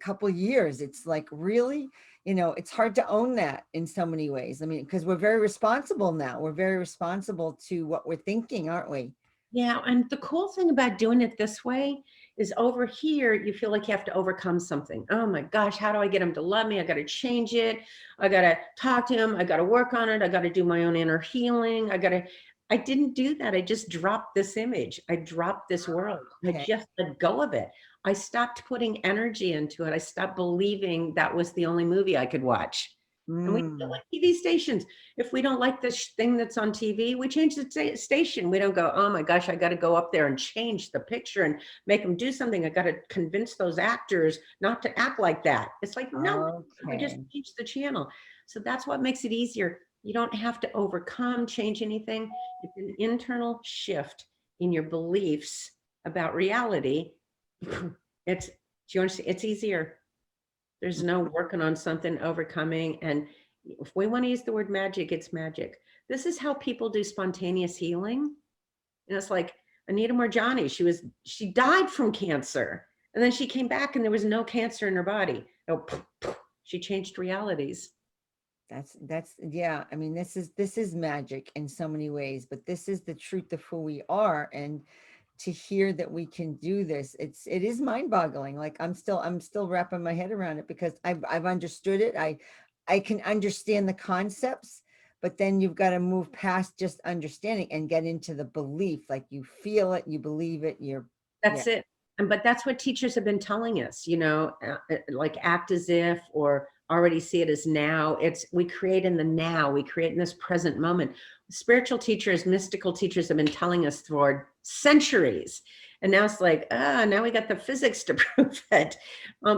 Speaker 1: couple years. It's like, really, it's hard to own that in so many ways. I mean, because we're very responsible now. We're very responsible to what we're thinking, aren't we?
Speaker 2: Yeah. And the cool thing about doing it this way is over here, you feel like you have to overcome something. Oh my gosh, how do I get him to love me? I got to change it. I got to talk to him. I got to work on it. I got to do my own inner healing. I didn't do that. I just dropped this image. I dropped this world. I
Speaker 1: Okay.
Speaker 2: just let go of it. I stopped putting energy into it. I stopped believing that was the only movie I could watch. And we do
Speaker 1: Mm.
Speaker 2: like TV stations. If we don't like this thing that's on TV, we change the station. We don't go, oh my gosh, I got to go up there and change the picture and make them do something. I got to convince those actors not to act like that. It's like, no, we just
Speaker 1: Okay.
Speaker 2: change the channel. So that's what makes it easier. You don't have to overcome, change anything. It's an internal shift in your beliefs about reality. It's, do you understand? It's easier. There's no working on something, overcoming. And if we want to use the word magic, it's magic. This is how people do spontaneous healing. It's like Anita Morjani, she died from cancer. And then she came back and there was no cancer in her body. Oh, she changed realities.
Speaker 1: Yeah. I mean, this is magic in so many ways, but this is the truth of who we are. And to hear that we can do this, it is mind-boggling. Like I'm still wrapping my head around it because I've understood it. I can understand the concepts, but then you've got to move past just understanding and get into the belief. Like you feel it, you believe it, yeah.
Speaker 2: That's it. But that's what teachers have been telling us, like act as if, or already see it as now. We create in the now, we create in this present moment. Spiritual teachers, mystical teachers have been telling us for centuries. And now it's like, now we got the physics to prove it,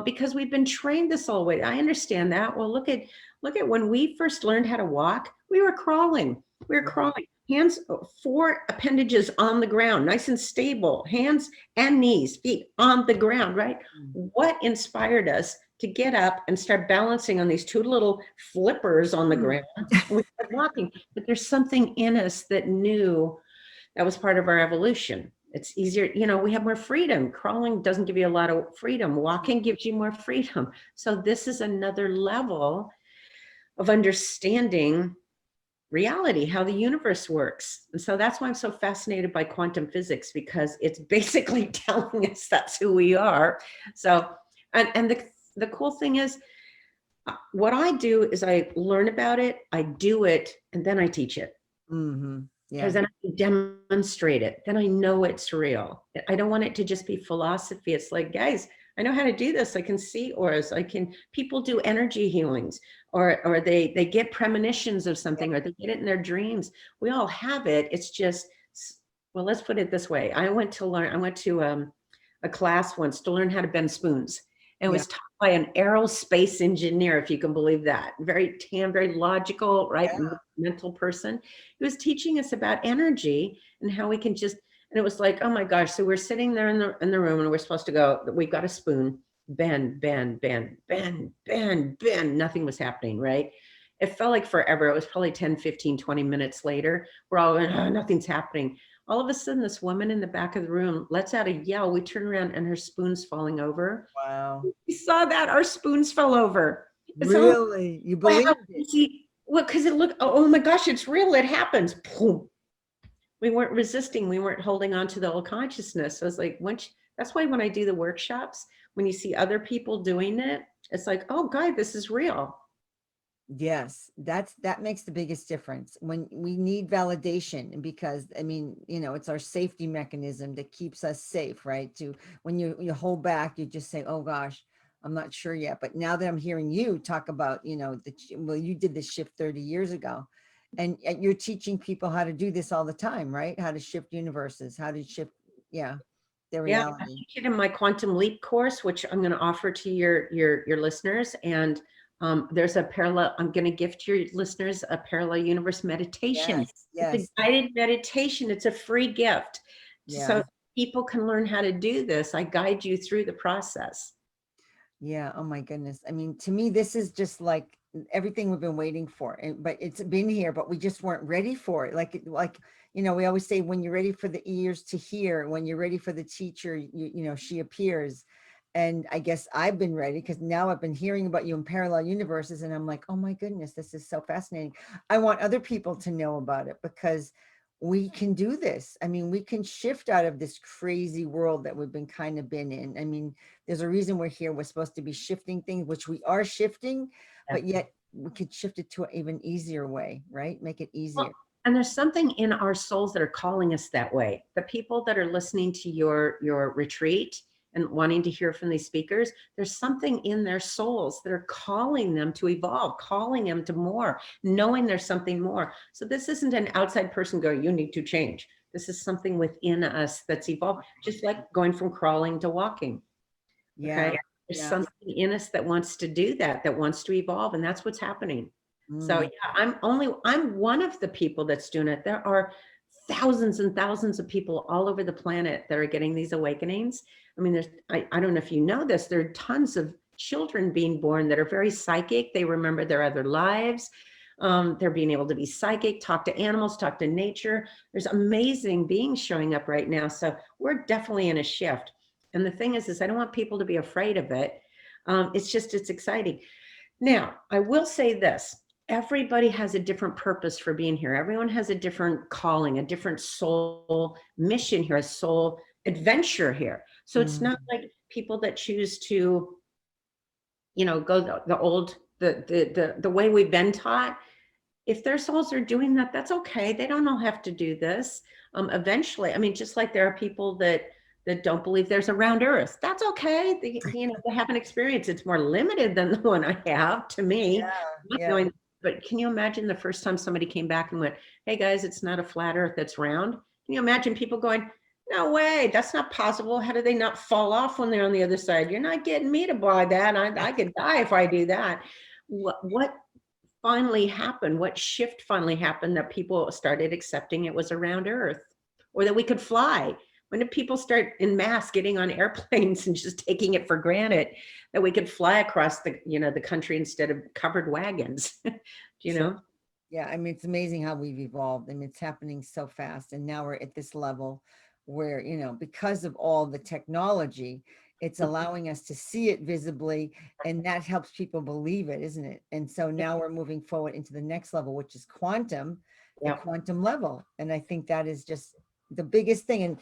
Speaker 2: because we've been trained this whole way. I understand that. Well, look at when we first learned how to walk, we were crawling. We were
Speaker 1: Right.
Speaker 2: crawling. Hands, four appendages on the ground, nice and stable, hands and knees, feet on the ground, right?
Speaker 1: Mm.
Speaker 2: What inspired us to get up and start balancing on these two little flippers on the ground? We started walking, but there's something in us that knew that was part of our evolution. It's easier, we have more freedom. Crawling doesn't give you a lot of freedom. Walking gives you more freedom. So this is another level of understanding reality, how the universe works. And so that's why I'm so fascinated by quantum physics, because it's basically telling us that's who we are. So, and the cool thing is, what I do is I learn about it, I do it, and then I teach it.
Speaker 1: Mm-hmm. Yeah.
Speaker 2: Because then I can demonstrate it. Then I know it's real. I don't want it to just be philosophy. It's like, guys, I know how to do this. I can see auras. People do energy healings, or they get premonitions of something, or they get it in their dreams. We all have it. It's just, well, let's put it this way. I went to a class once to learn how to bend spoons. And it was taught by an aerospace engineer, if you can believe that. Very logical, right? Mental person. He was teaching us about energy and how we can just, and it was like, oh my gosh. So we're sitting there in the room and we're supposed to go, we've got a spoon, bend, bend, bend, bend, bend, bend. Nothing was happening, right? It felt like forever. It was probably 10, 15, 20 minutes later. We're all going, oh, nothing's happening. All of a sudden, this woman in the back of the room lets out a yell. We turn around and her spoon's falling over.
Speaker 1: Wow.
Speaker 2: We saw that our spoons fell over.
Speaker 1: Really? You believe it?
Speaker 2: See, well, because it looked, oh my gosh, it's real. It happens. Boom. We weren't resisting. We weren't holding on to the old consciousness. So it's like, that's why when I do the workshops, when you see other people doing it, it's like, oh God, this is real.
Speaker 1: Yes, that makes the biggest difference when we need validation, because I mean, it's our safety mechanism that keeps us safe, right? When you hold back, you just say, oh gosh, I'm not sure yet. But now that I'm hearing you talk about, well, you did this shift 30 years ago, and you're teaching people how to do this all the time, right? How to shift universes, how to shift, their reality.
Speaker 2: I teach it in my Quantum Leap course, which I'm going to offer to your listeners. And there's a parallel, I'm going to gift your listeners a parallel universe meditation.
Speaker 1: Yes.
Speaker 2: It's a guided meditation. It's a free gift.
Speaker 1: Yeah.
Speaker 2: So people can learn how to do this. I guide you through the process.
Speaker 1: Yeah. Oh my goodness. I mean, to me, this is just like everything we've been waiting for, but it's been here, but we just weren't ready for it. Like, we always say, when you're ready for the ears to hear, when you're ready for the teacher, she appears. And I guess I've been ready, because now I've been hearing about you in parallel universes, and I'm like, oh my goodness, this is so fascinating. I want other people to know about it, because we can do this. I mean, we can shift out of this crazy world that we've been in. I mean, there's a reason we're here. We're supposed to be shifting things, which we are shifting, but yet we could shift it to an even easier way, right? Make it easier.
Speaker 2: Well, and there's something in our souls that are calling us that way. The people that are listening to your retreat and wanting to hear from these speakers, there's something in their souls that are calling them to evolve, calling them to more, knowing there's something more. So this isn't an outside person going, you need to change. This is something within us that's evolved, just like going from crawling to walking.
Speaker 1: Yeah.
Speaker 2: Okay? There's something in us that wants to do that wants to evolve, and that's what's happening. So yeah, I'm one of the people that's doing it. There are thousands and thousands of people all over the planet that are getting these awakenings. I mean, I don't know if you know this, there are tons of children being born that are very psychic. They remember their other lives. They're being able to be psychic, talk to animals, talk to nature. There's amazing beings showing up right now. So we're definitely in a shift. And the thing is I don't want people to be afraid of it. It's exciting. Now, I will say this. Everybody has a different purpose for being here. Everyone has a different calling, a different soul mission here, a soul adventure here. So it's not like people that choose to, go the way we've been taught. If their souls are doing that, that's okay. They don't all have to do this. Eventually, I mean, just like there are people that don't believe there's a round earth. That's okay. They have an experience. It's more limited than the one I have, to me.
Speaker 1: Yeah.
Speaker 2: But can you imagine the first time somebody came back and went, hey guys, it's not a flat earth, it's round? Can you imagine people going, no way, that's not possible. How do they not fall off when they're on the other side? You're not getting me to buy that. I could die if I do that. What finally happened? What shift finally happened that people started accepting it was a round earth, or that we could fly? When did people start in mass getting on airplanes and just taking it for granted that we could fly across the country instead of covered wagons?
Speaker 1: Yeah, I mean, it's amazing how we've evolved. I mean, it's happening so fast, and now we're at this level. where, because of all the technology, it's allowing us to see it visibly, and that helps people believe it, isn't it? And so now we're moving forward into the next level, which is quantum, the
Speaker 2: Yeah.
Speaker 1: quantum level. And I think that is just the biggest thing. And,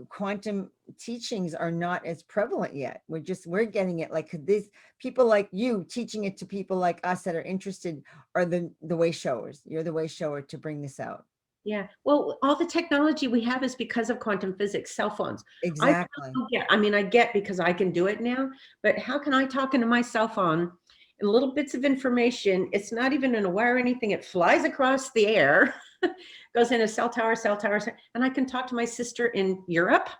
Speaker 1: quantum teachings are not as prevalent yet. We're getting it. Like these people like you teaching it to people like us that are interested are the way showers. You're the way shower to bring this out.
Speaker 2: Yeah. Well, all the technology we have is because of quantum physics, cell phones. I still
Speaker 1: Exactly.
Speaker 2: don't get, I mean, I get because I can do it now, but how can I talk into my cell phone and little bits of information? It's not even in a wire or anything. It flies across the air, goes in a cell tower, and I can talk to my sister in Europe.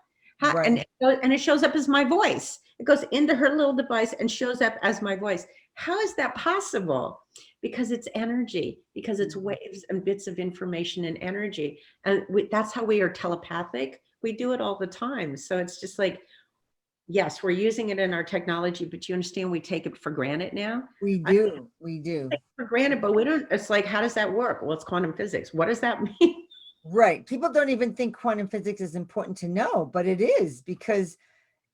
Speaker 1: Right.
Speaker 2: And it shows up as my voice. It goes into her little device and shows up as my voice. How is that possible? Because it's energy, because it's
Speaker 1: Mhm.
Speaker 2: waves and bits of information and energy. And that's how we are telepathic. We do it all the time. So it's just like, yes, we're using it in our technology, but you understand we take it for granted now.
Speaker 1: We
Speaker 2: I take
Speaker 1: do. We do.
Speaker 2: it for granted, but we don't. It's like, how does that work? Well, it's quantum physics. What does that mean?
Speaker 1: Right. People don't even think quantum physics is important to know, but it is, because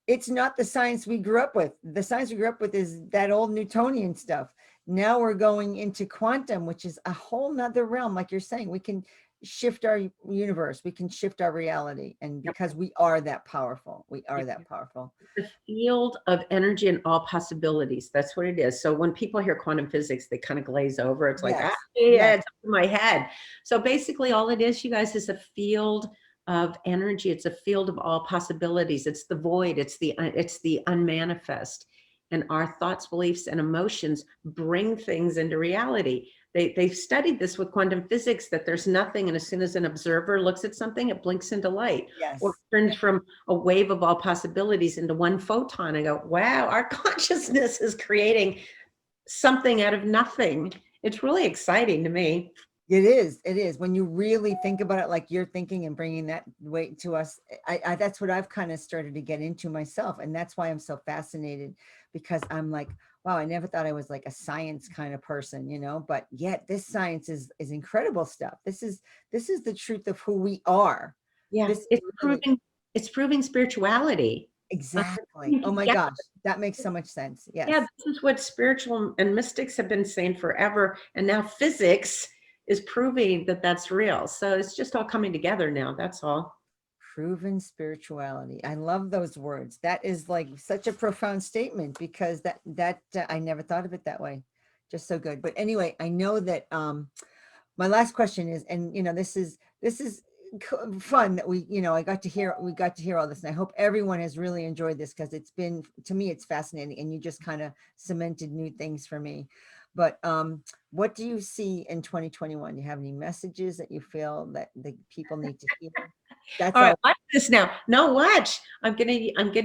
Speaker 1: it's not the science we grew up with. The science we grew up with is that old Newtonian stuff. Now we're going into quantum, which is a whole nother realm. Like you're saying, we can shift our universe, we can shift our reality. And because we are that powerful, we are that powerful.
Speaker 2: The field of energy and all possibilities. That's what it is. So when people hear quantum physics, they kind of glaze over. It's like,
Speaker 1: Yes.
Speaker 2: yeah,
Speaker 1: Yes.
Speaker 2: it's up in my head. So basically, all it is, you guys, is a field of energy. It's a field of all possibilities. It's the void. It's the unmanifest. And our thoughts, beliefs, and emotions bring things into reality. They've studied this with quantum physics, that there's nothing, and as soon as an observer looks at something, it blinks into light, or
Speaker 1: Yes.
Speaker 2: turns from a wave of all possibilities into one photon. I go, wow, our consciousness is creating something out of nothing. It's really exciting to me.
Speaker 1: It is. It is. When you really think about it, like you're thinking and bringing that weight to us, that's what I've kind of started to get into myself. And that's why I'm so fascinated, because I'm like, wow, I never thought I was like a science kind of person, but yet this science is incredible stuff. This is the truth of who we are.
Speaker 2: Yeah,
Speaker 1: This is really
Speaker 2: it's proving spirituality.
Speaker 1: exactly.
Speaker 2: Coming
Speaker 1: Oh my
Speaker 2: together.
Speaker 1: gosh, that makes so much sense.
Speaker 2: Yeah,
Speaker 1: Yes.
Speaker 2: this is what spiritual and mystics have been saying forever, and now physics is proving that that's real. So it's just all coming together now. That's all.
Speaker 1: Proven spirituality. I love those words. That is like such a profound statement, because I never thought of it that way. Just so good. But anyway, I know that my last question is, and this is fun that we got to hear all this, and I hope everyone has really enjoyed this, because it's been, to me, it's fascinating, and you just kind of cemented new things for me. But what do you see in 2021? Do you have any messages that you feel that the people need to hear? That's
Speaker 2: All right,
Speaker 1: all.
Speaker 2: watch this now. No, watch. I'm gonna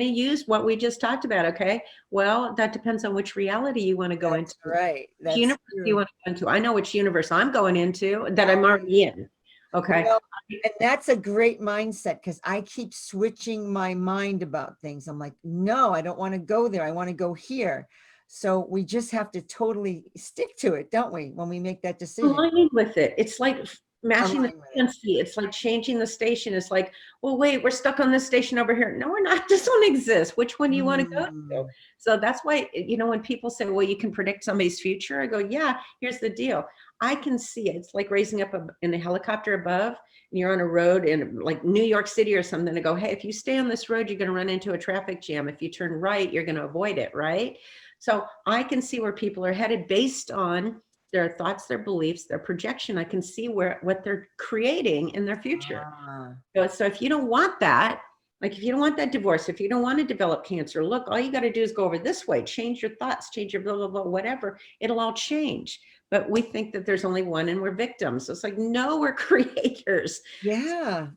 Speaker 2: use what we just talked about. Okay. Well, that depends on which reality you want to go into.
Speaker 1: That's right.
Speaker 2: Which
Speaker 1: That's
Speaker 2: universe do you
Speaker 1: true.
Speaker 2: want to go into? I know which universe I'm going into that I'm already in. Okay.
Speaker 1: Well, and that's a great mindset, because I keep switching my mind about things. I'm like, no, I don't want to go there. I want to go here. So we just have to totally stick to it, don't we, when we make that decision?
Speaker 2: Aligning with it. It's like matching the
Speaker 1: Align with it.
Speaker 2: frequency. It's like changing the station. It's like, well, wait, we're stuck on this station over here. No, we're not. This one exists. Which one do you want to go to?
Speaker 1: Mm,
Speaker 2: So that's why, when people say, well, you can predict somebody's future, I go, yeah, here's the deal. I can see it. It's like raising up in a helicopter above, and you're on a road in like New York City or something, to go, hey, if you stay on this road, you're going to run into a traffic jam. If you turn right, you're going to avoid it, right? So I can see where people are headed based on their thoughts, their beliefs, their projection. I can see what they're creating in their future.
Speaker 1: ah,
Speaker 2: So if you don't want that, like if you don't want that divorce, if you don't want to develop cancer, look, all you got to do is go over this way, change your thoughts, change your blah, blah, blah, whatever. It'll all change. But we think that there's only one and we're victims. So it's like, no, we're creators.
Speaker 1: yeah.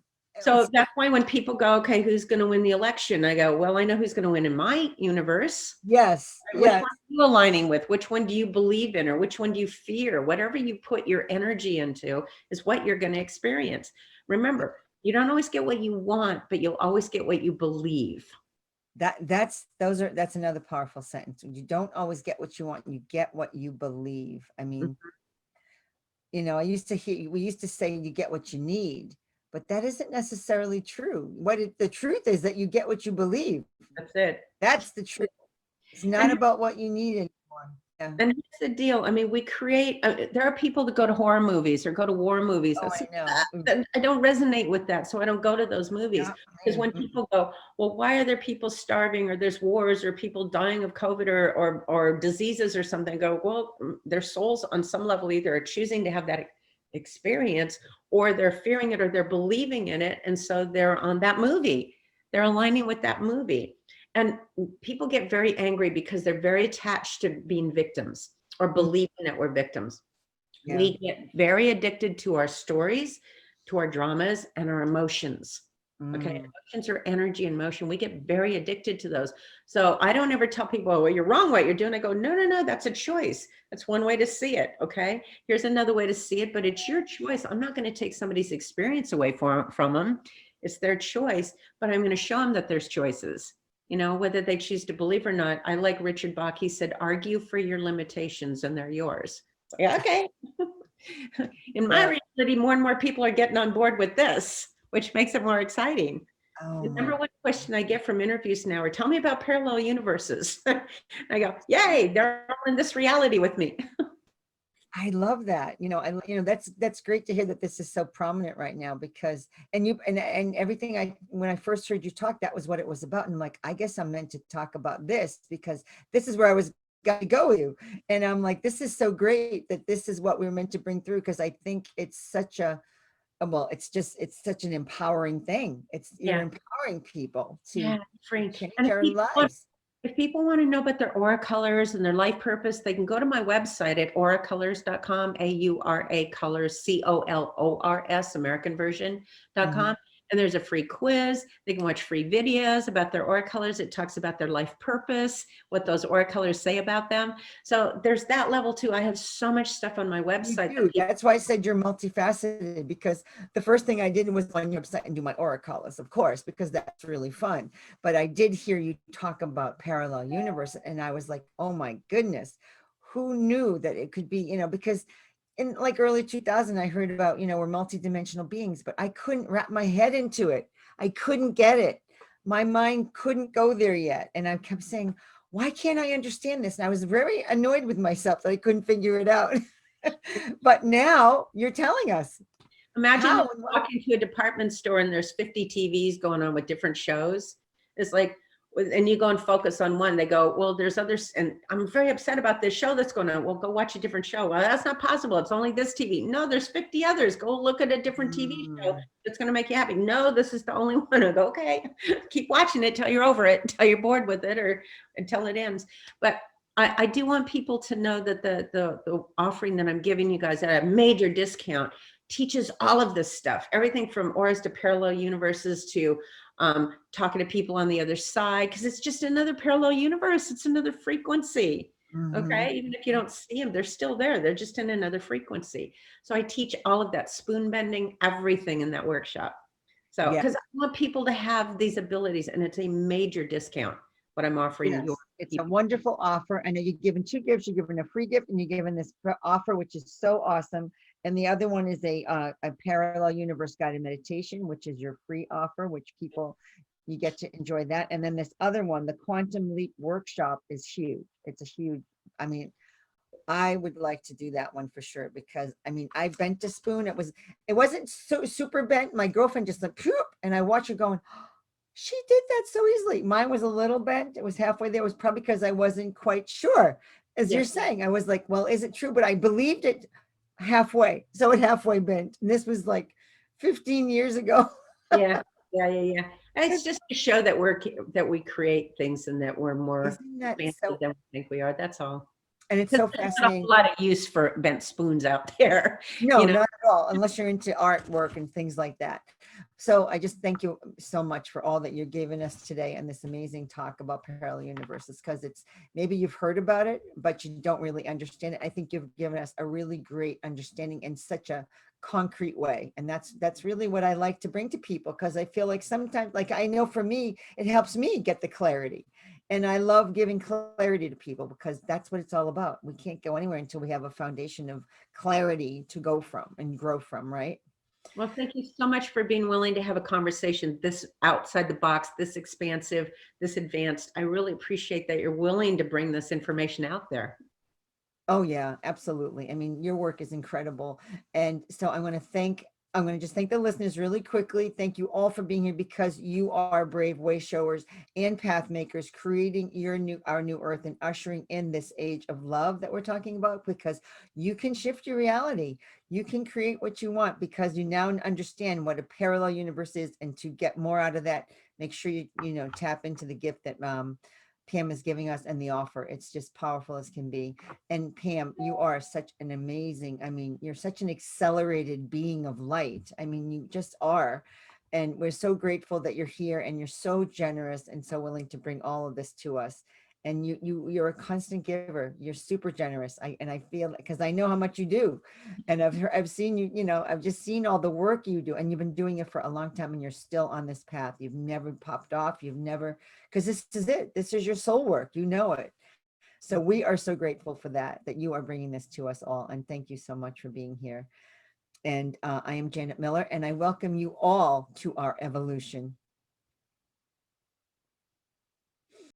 Speaker 2: So that's why when people go, okay, who's going to win the election? I go, well, I know who's going to win in my universe.
Speaker 1: Yes.
Speaker 2: Which one
Speaker 1: Yes.
Speaker 2: are you aligning with? Which one do you believe in, or which one do you fear? Whatever you put your energy into is what you're going to experience. Remember, you don't always get what you want, but you'll always get what you believe.
Speaker 1: That's another powerful sentence. You don't always get what you want, you get what you believe. I mean, I used to hear, we used to say you get what you need, but that isn't necessarily true. The truth is that you get what you believe.
Speaker 2: That's it.
Speaker 1: That's the truth. It's not
Speaker 2: And
Speaker 1: about what you need anymore. Yeah.
Speaker 2: And here's the deal. I mean, we create, there are people that go to horror movies or go to war movies.
Speaker 1: Oh, I know.
Speaker 2: I don't resonate with that. So I don't go to those movies.
Speaker 1: Yeah,
Speaker 2: Because when people go, well, why are there people starving or there's wars or people dying of COVID or diseases or something? I go, well, their souls on some level either are choosing to have that experience or they're fearing it or they're believing in it. And so they're on that movie. They're aligning with that movie. And people get very angry because they're very attached to being victims or believing that we're victims.
Speaker 1: Yeah.
Speaker 2: We get very addicted to our stories, to our dramas, and our emotions. Okay. Emotions are energy and motion. We get very addicted to those. So I don't ever tell people, well, you're wrong what you're doing. I go, no, that's a choice. That's one way to see it. Okay. Here's another way to see it, but it's your choice. I'm not going to take somebody's experience away from them. It's their choice, but I'm going to show them that there's choices. You know, whether they choose to believe or not. I like Richard Bach. He said, argue for your limitations and they're yours. Yeah, okay. In my reality, more and more people are getting on board with this, which makes it more exciting. The number one question I get from interviews now are, tell me about parallel universes. I go, yay, they're all in this reality with me.
Speaker 1: I love that. That's great to hear that this is so prominent right now because, and everything when I first heard you talk, that was what it was about. And I'm like, I guess I'm meant to talk about this because this is where I was going to go with you. And I'm like, this is so great that this is what we're meant to bring through. Cause I think it's such it's such an empowering thing. You're empowering people to change their lives.
Speaker 2: If people want to know about their aura colors and their life purpose, they can go to my website at auracolors.com, AURA colors, COLORS, American version.com. And there's a free quiz. They can watch free videos about their aura colors. It talks about their life purpose, what those aura colors say about them. So there's that level too. I have so much stuff on my website.
Speaker 1: That's why I said you're multifaceted, because the first thing I did was go on your website and do my aura colors, of course, because that's really fun. But I did hear you talk about parallel universe and I was like, oh my goodness, who knew that it could be, because in like early 2000, I heard about, we're multidimensional beings, but I couldn't wrap my head into it. I couldn't get it. My mind couldn't go there yet. And I kept saying, why can't I understand this? And I was very annoyed with myself that I couldn't figure it out. But now you're telling us.
Speaker 2: Imagine walking to a department store and there's 50 TVs going on with different shows. It's like, and you go and focus on one, they go, well, there's others, and I'm very upset about this show that's going on. Well, go watch a different show. Well, that's not possible. It's only this TV. No, there's 50 others. Go look at a different TV show that's going to make you happy. No, this is the only one. I go, okay, keep watching it till you're over it, till you're bored with it, or until it ends. But I do want people to know that the offering that I'm giving you guys at a major discount teaches all of this stuff, everything from auras to parallel universes to talking to people on the other side, because it's just another parallel universe. It's another frequency. Okay. Even if you don't see them, they're still there. They're just in another frequency. So I teach all of that, spoon bending, everything in that workshop. So, because I want people to have these abilities, and it's a major discount what I'm offering you.
Speaker 1: It's a wonderful offer. I know you're giving 2 gifts. You're giving a free gift and you're giving this offer, which is so awesome. And the other one is a parallel universe guided meditation, which is your free offer, which you get to enjoy that. And then this other one, the Quantum Leap workshop, is huge. It's a huge, I would like to do that one for sure, because I bent a spoon. It wasn't so super bent. My girlfriend just like, poof, and I watch her going, she did that so easily. Mine was a little bent. It was halfway there. It was probably because I wasn't quite sure. As you're saying, I was like, well, is it true? But I believed it halfway. So it halfway bent. And this was like 15 years ago.
Speaker 2: Yeah. It's just to show that we create things and that we're more expansive than we think we are. That's all.
Speaker 1: And it's so fascinating.
Speaker 2: There's a lot of use for bent spoons out there.
Speaker 1: No, not at all, unless you're into artwork and things like that. So I just thank you so much for all that you're giving us today and this amazing talk about parallel universes, because maybe you've heard about it, but you don't really understand it. I think you've given us a really great understanding in such a concrete way. And that's really what I like to bring to people, because I feel like sometimes, like I know for me, it helps me get the clarity. And I love giving clarity to people, because that's what it's all about. We can't go anywhere until we have a foundation of clarity to go from and grow from, right?
Speaker 2: Well, thank you so much for being willing to have a conversation this outside the box, this expansive, this advanced. I really appreciate that you're willing to bring this information out there.
Speaker 1: Oh yeah, absolutely. I mean, your work is incredible. And so I'm going to just thank the listeners really quickly. Thank you all for being here because you are brave way showers and path makers, creating our new earth and ushering in this age of love that we're talking about, because you can shift your reality. You can create what you want because you now understand what a parallel universe is. And to get more out of that, make sure you tap into the gift that Pam is giving us and the offer. It's just powerful as can be. And Pam, you are such an amazing, I mean, you're such an accelerated being of light. I mean, you just are. And we're so grateful that you're here and you're so generous and so willing to bring all of this to us. And you're a constant giver. You're super generous. I feel, because I know how much you do. And I've seen I've just seen all the work you do, and you've been doing it for a long time, and you're still on this path. You've never popped off. You've never, because this is it. This is your soul work. You know it. So we are so grateful for that you are bringing this to us all. And thank you so much for being here. And I am Janet Miller, and I welcome you all to our evolution.